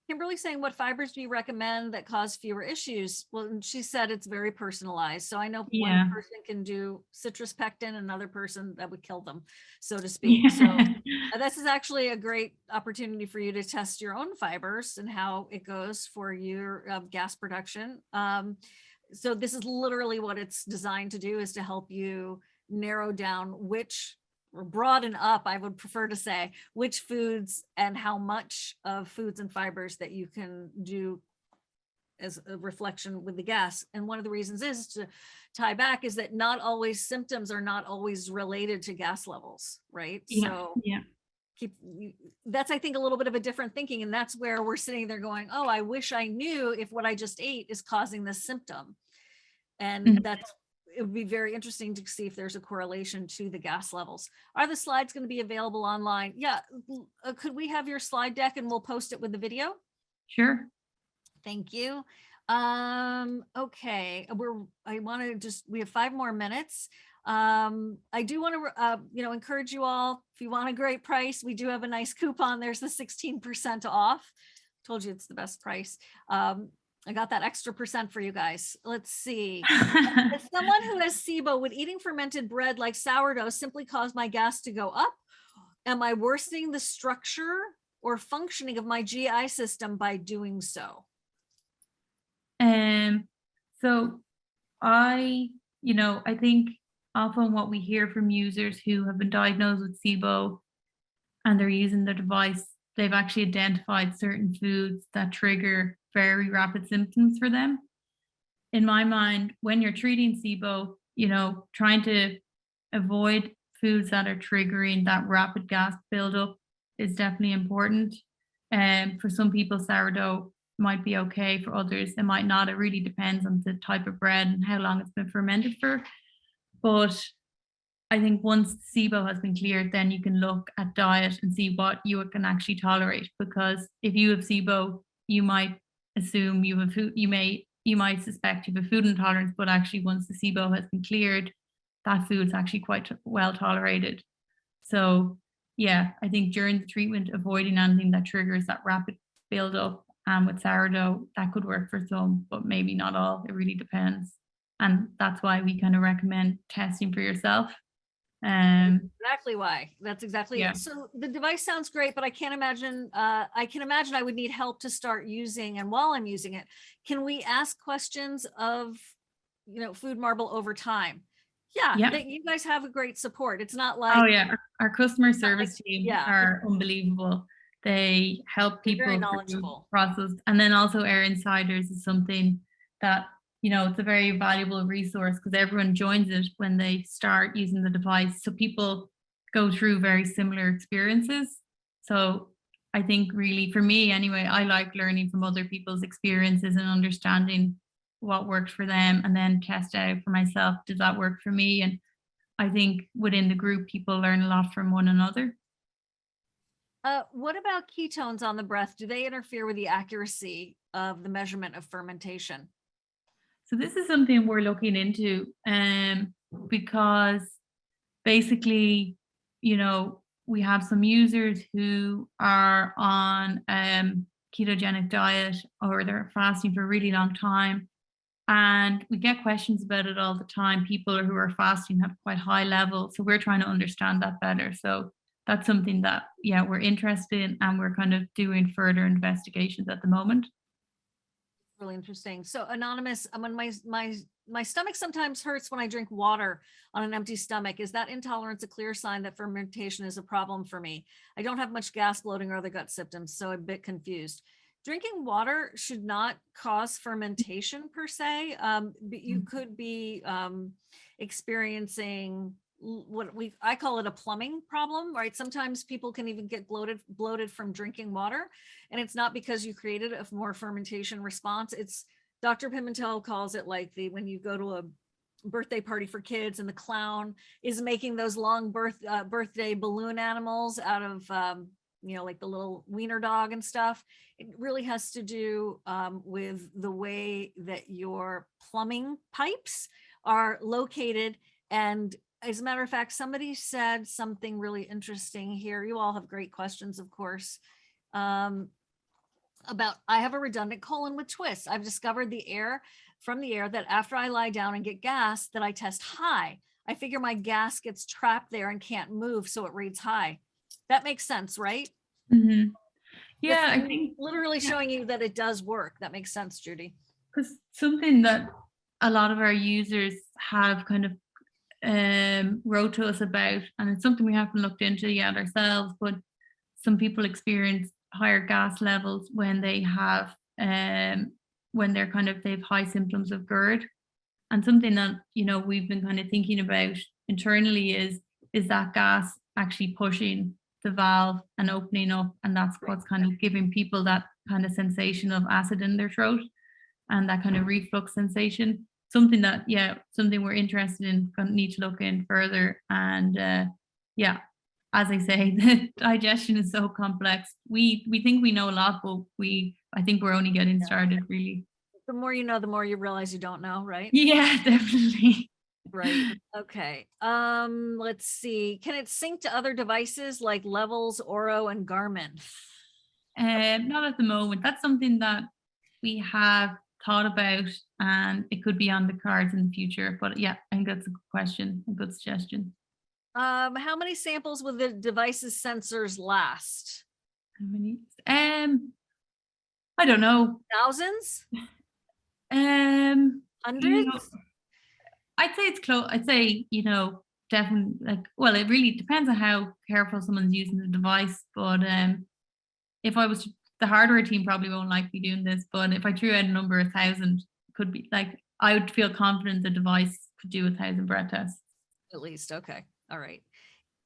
Kimberly saying, what fibers do you recommend that cause fewer issues? Well, and she said it's very personalized. So I know Yeah. one person can do citrus pectin, another person that would kill them, so to speak. So this is actually a great opportunity for you to test your own fibers and how it goes for your gas production. So this is literally what it's designed to do, is to help you narrow down which, or broaden up, I would prefer to say, which foods and how much of foods and fibers that you can do as a reflection with the gas. And one of the reasons is to tie back is that not always symptoms are not always related to gas levels, right? Yeah. So Yeah. That's, I think, a little bit of a different thinking. And that's where we're sitting there going, oh, I wish I knew if what I just ate is causing this symptom. And that's, it would be very interesting to see if there's a correlation to the gas levels. Are the slides going to be available online? Yeah. Could we have your slide deck and we'll post it with the video? Sure. Thank you. Okay. We have 5 more minutes. I do want to, encourage you all, if you want a great price, we do have a nice coupon. There's the 16% off. Told you it's the best price. I got that extra % for you guys. Let's see. As someone who has Sibo, would eating fermented bread like sourdough simply cause my gas to go up? Am I worsening the structure or functioning of my GI system by doing so? So I think often what we hear from users who have been diagnosed with SIBO and they're using the device, they've actually identified certain foods that trigger very rapid symptoms for them. In my mind, when you're treating SIBO, trying to avoid foods that are triggering that rapid gas buildup is definitely important. And for some people, sourdough might be okay. For others, it might not. It really depends on the type of bread and how long it's been fermented for. But I think once SIBO has been cleared, then you can look at diet and see what you can actually tolerate. Because if you have SIBO, you might assume you have food, you might suspect you have a food intolerance, but actually once the SIBO has been cleared, that food's actually quite well tolerated. So yeah, I think during the treatment, avoiding anything that triggers that rapid buildup, with sourdough, that could work for some, but maybe not all. It really depends. And that's why we kind of recommend testing for yourself. Exactly why. That's exactly Yeah. it. So the device sounds great, but I can't imagine, I would need help to start using. And while I'm using it, can we ask questions of, Food Marble over time? Yeah. You guys have a great support. It's not like, oh yeah, our customer service team are unbelievable. They help people very through knowledgeable. the process. And then also Air Insiders is something that, it's a very valuable resource because everyone joins it when they start using the device. So people go through very similar experiences. So I think really for me anyway, I like learning from other people's experiences and understanding what worked for them and then test out for myself, does that work for me? And I think within the group, people learn a lot from one another. What about ketones on the breath? Do they interfere with the accuracy of the measurement of fermentation? So this is something we're looking into, because basically, we have some users who are on ketogenic diet, or they're fasting for a really long time. And we get questions about it all the time. People who are fasting have quite high levels. So we're trying to understand that better. So that's something that, we're interested in, and we're kind of doing further investigations at the moment. Really interesting. So anonymous, when my stomach sometimes hurts when I drink water on an empty stomach. Is that intolerance a clear sign that fermentation is a problem for me? I don't have much gas, bloating, or other gut symptoms, so I'm a bit confused. Drinking water should not cause fermentation per se. But you could be experiencing I call it a plumbing problem, right? Sometimes people can even get bloated from drinking water, and it's not because you created a more fermentation response. It's Dr. Pimentel calls it like when you go to a birthday party for kids and the clown is making those long birthday balloon animals out of like the little wiener dog and stuff. It really has to do with the way that your plumbing pipes are located. And as a matter of fact, somebody said something really interesting here. You all have great questions, of course, about I have a redundant colon with twists. I've discovered from the air that after I lie down and get gas, that I test high. I figure my gas gets trapped there and can't move, so it reads high. That makes sense, right? Mm-hmm. Yeah, I think literally showing you that it does work. That makes sense, Judy. Because something that a lot of our users have kind of wrote to us about, and it's something we haven't looked into yet ourselves, but some people experience higher gas levels when they have when they've high symptoms of GERD. And something that we've been kind of thinking about internally is that gas actually pushing the valve and opening up, and that's what's kind of giving people that kind of sensation of acid in their throat and that kind of reflux sensation. Something we're interested in, need to look in further. And as I say, the digestion is so complex. We think we know a lot, but I think we're only getting started, really. The more you know, the more you realize you don't know, right? Yeah, definitely. Right. Okay. Let's see. Can it sync to other devices like Levels, Oro, and Garmin? Not at the moment. That's something that we have thought about, and it could be on the cards in the future. But I think that's a good question, a good suggestion. How many samples will the device's sensors last? How many? I don't know. Thousands? Hundreds? I'd say it's close. I'd say, definitely it really depends on how careful someone's using the device. But if I was, the hardware team probably won't like me doing this, but if I threw out a number, 1,000 could be I would feel confident the device could do 1,000 breath tests. At least. Okay. All right.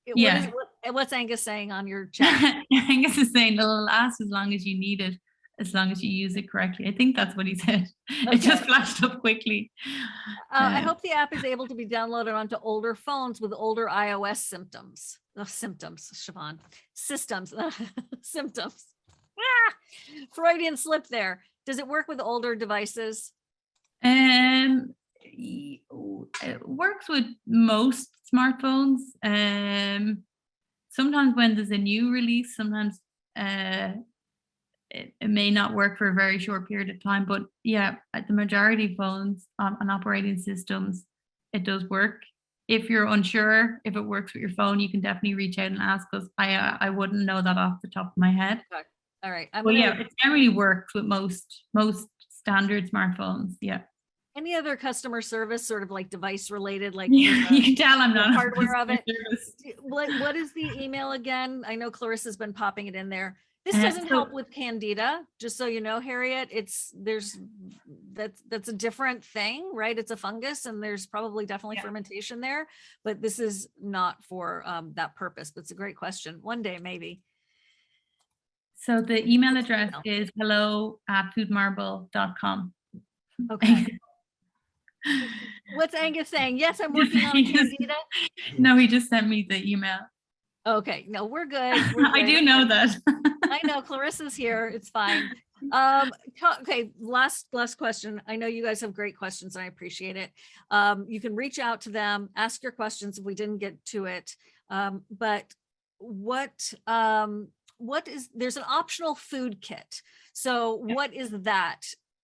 Yeah. What's Angus saying on your chat? Angus is saying it'll last as long as you need it, as long as you use it correctly. I think that's what he said. Okay. It just flashed up quickly. I hope the app is able to be downloaded onto older phones with older iOS systems. Shivan. Systems. Symptoms. Freudian slip there. Does it work with older devices? It works with most smartphones. Sometimes when there's a new release, sometimes it may not work for a very short period of time, but at the majority of phones and operating systems, it does work. If you're unsure if it works with your phone, you can definitely reach out and ask us. I wouldn't know that off the top of my head. Okay. All right. It generally works with most standard smartphones. Yeah. Any other customer service, sort of like device related, like you can tell I'm not hardware of it. What is the email again? I know Clarissa's been popping it in there. This doesn't help with Candida, just so you know, Harriet. That's a different thing, right? It's a fungus, and there's probably definitely fermentation there, but this is not for that purpose. But it's a great question. One day, maybe. So the email address is hello@foodmarble.com. Okay. What's Angus saying? Yes, I'm working on Candida. No, he just sent me the email. Okay, no, we're good. I do know that. I know Clarissa's here. It's fine. Okay, last question. I know you guys have great questions and I appreciate it. You can reach out to them, ask your questions if we didn't get to it. But there's an optional food kit. So what is that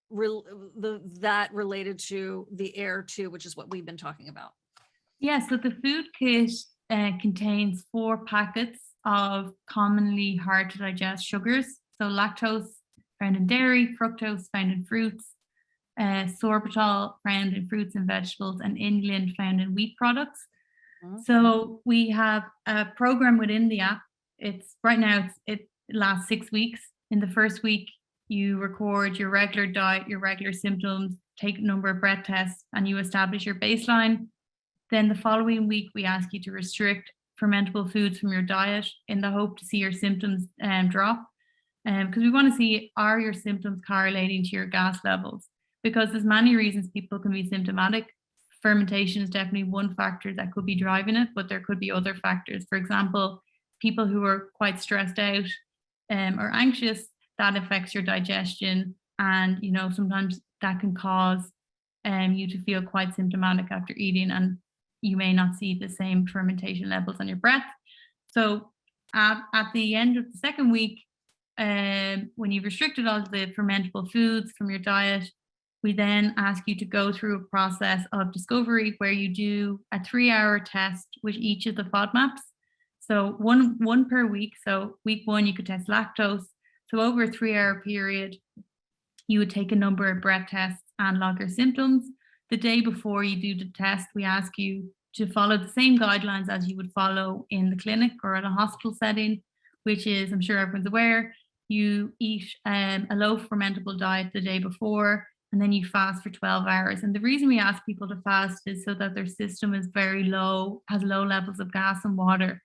related to the air too, which is what we've been talking about? Yeah, so the food kit contains 4 packets of commonly hard to digest sugars. So lactose found in dairy, fructose found in fruits, sorbitol found in fruits and vegetables, and inulin found in wheat products. So we have a program within the app. It's right now, it lasts 6 weeks. In the first week, you record your regular diet, your regular symptoms, take a number of breath tests, and you establish your baseline. Then the following week, we ask you to restrict fermentable foods from your diet in the hope to see your symptoms drop. Because we want to see, are your symptoms correlating to your gas levels? Because there's many reasons people can be symptomatic. Fermentation is definitely one factor that could be driving it, but there could be other factors. For example, people who are quite stressed out or anxious, that affects your digestion. And, sometimes that can cause you to feel quite symptomatic after eating, and you may not see the same fermentation levels on your breath. So at the end of the second week, when you've restricted all the fermentable foods from your diet, we then ask you to go through a process of discovery where you do a 3-hour test with each of the FODMAPs. So one per week. So week 1, you could test lactose. So over a 3-hour period, you would take a number of breath tests and log your symptoms. The day before you do the test, we ask you to follow the same guidelines as you would follow in the clinic or at a hospital setting, which is, I'm sure everyone's aware, you eat a low fermentable diet the day before, and then you fast for 12 hours. And the reason we ask people to fast is so that their system is very low, has low levels of gas and water,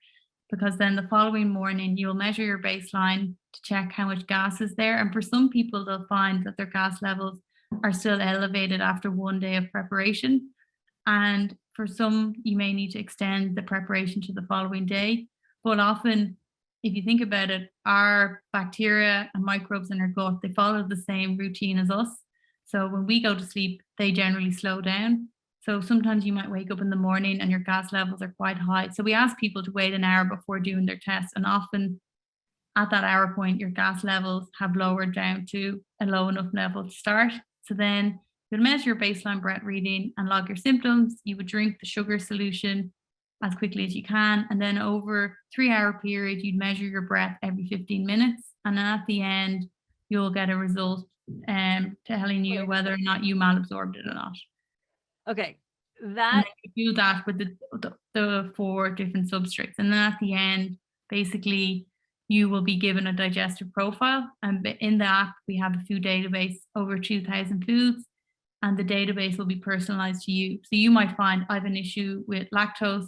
because then the following morning you'll measure your baseline to check how much gas is there. And for some people, they'll find that their gas levels are still elevated after 1 day of preparation. And for some, you may need to extend the preparation to the following day. But often, if you think about it, our bacteria and microbes in our gut, they follow the same routine as us. So when we go to sleep, they generally slow down. So sometimes you might wake up in the morning and your gas levels are quite high. So we ask people to wait an hour before doing their test. And often at that hour point, your gas levels have lowered down to a low enough level to start. So then you'd measure your baseline breath reading and log your symptoms. You would drink the sugar solution as quickly as you can. And then over 3-hour period, you'd measure your breath every 15 minutes. And then at the end, you'll get a result telling you whether or not you malabsorbed it or not. Okay. And then you do that with the 4 different substrates. And then at the end, basically, you will be given a digestive profile. And in the app, we have a food database, over 2,000 foods, and the database will be personalized to you. So you might find I have an issue with lactose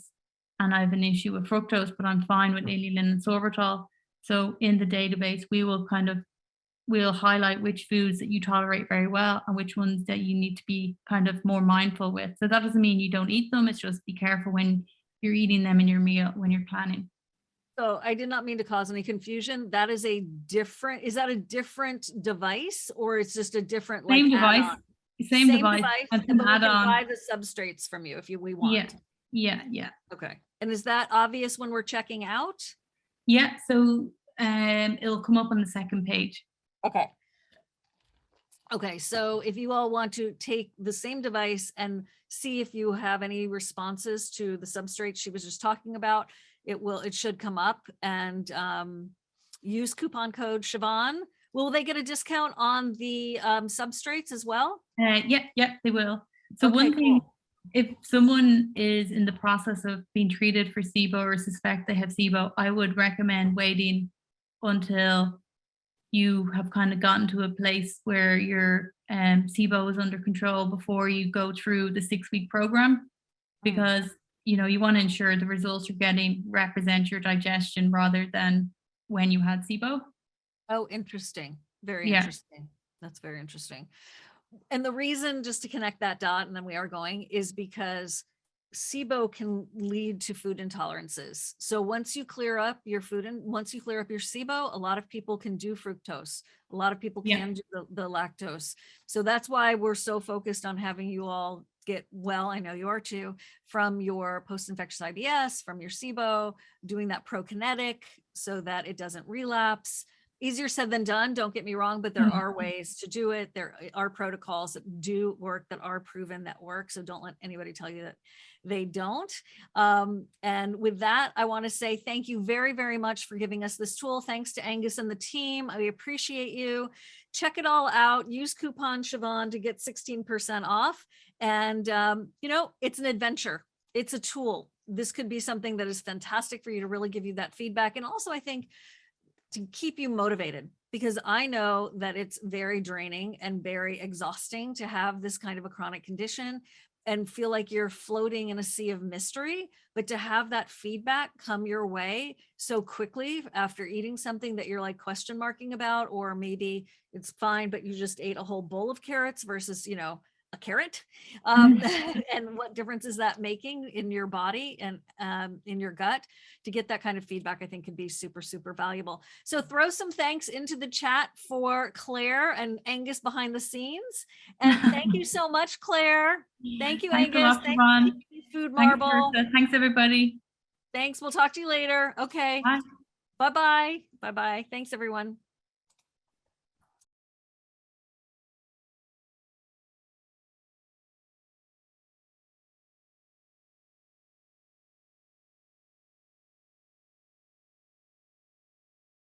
and I have an issue with fructose, but I'm fine with inulin and sorbitol. So in the database, we'll highlight which foods that you tolerate very well and which ones that you need to be kind of more mindful with. So that doesn't mean you don't eat them. It's just be careful when you're eating them in your meal, when you're planning. So I did not mean to cause any confusion. That is is that a different device, or it's just a different Same device? Same device. And we can buy the substrates from you if we want. Yeah. Okay. And is that obvious when we're checking out? Yeah. So it'll come up on the second page. Okay, so if you all want to take the same device and see if you have any responses to the substrate she was just talking about, it should come up, and use coupon code Shivan. Will they get a discount on the substrates as well? Yeah, they will. So one thing, if someone is in the process of being treated for Sibo or suspect they have Sibo, I would recommend waiting until you have kind of gotten to a place where your Sibo is under control before you go through the 6-week program, because you want to ensure the results you're getting represent your digestion rather than when you had Sibo. Oh, interesting. Very interesting. That's very interesting. And the reason, just to connect that dot, and then we are going, is because SIBO can lead to food intolerances. So once you clear up your food and once you clear up your SIBO, a lot of people can do fructose. A lot of people can do the lactose. So that's why we're so focused on having you all get well. I know you are too, from your post-infectious IBS, from your SIBO, doing that prokinetic so that it doesn't relapse. Easier said than done, don't get me wrong, but there are ways to do it. There are protocols that do work, that are proven that work. So don't let anybody tell you that they don't. And with that, I want to say thank you very, very much for giving us this tool. Thanks to Angus and the team. I appreciate you. Check it all out. Use coupon Shivan to get 16% off. And, you know, it's an adventure. It's a tool. This could be something that is fantastic for you to really give you that feedback. And also, I think, to keep you motivated, because I know that it's very draining and very exhausting to have this kind of a chronic condition and feel like you're floating in a sea of mystery, but to have that feedback come your way so quickly after eating something that you're like question marking about, or maybe it's fine, but you just ate a whole bowl of carrots versus, you know, a carrot. And what difference is that making in your body and in your gut? To get that kind of feedback, I think, can be super, super valuable. So throw some thanks into the chat for Claire and Angus behind the scenes. And thank you so much, Claire. Thank you, Thanks Angus. Thank you, Food Marble. Thanks, everybody. Thanks. We'll talk to you later. Okay. Bye. Bye-bye. Bye-bye. Thanks, everyone.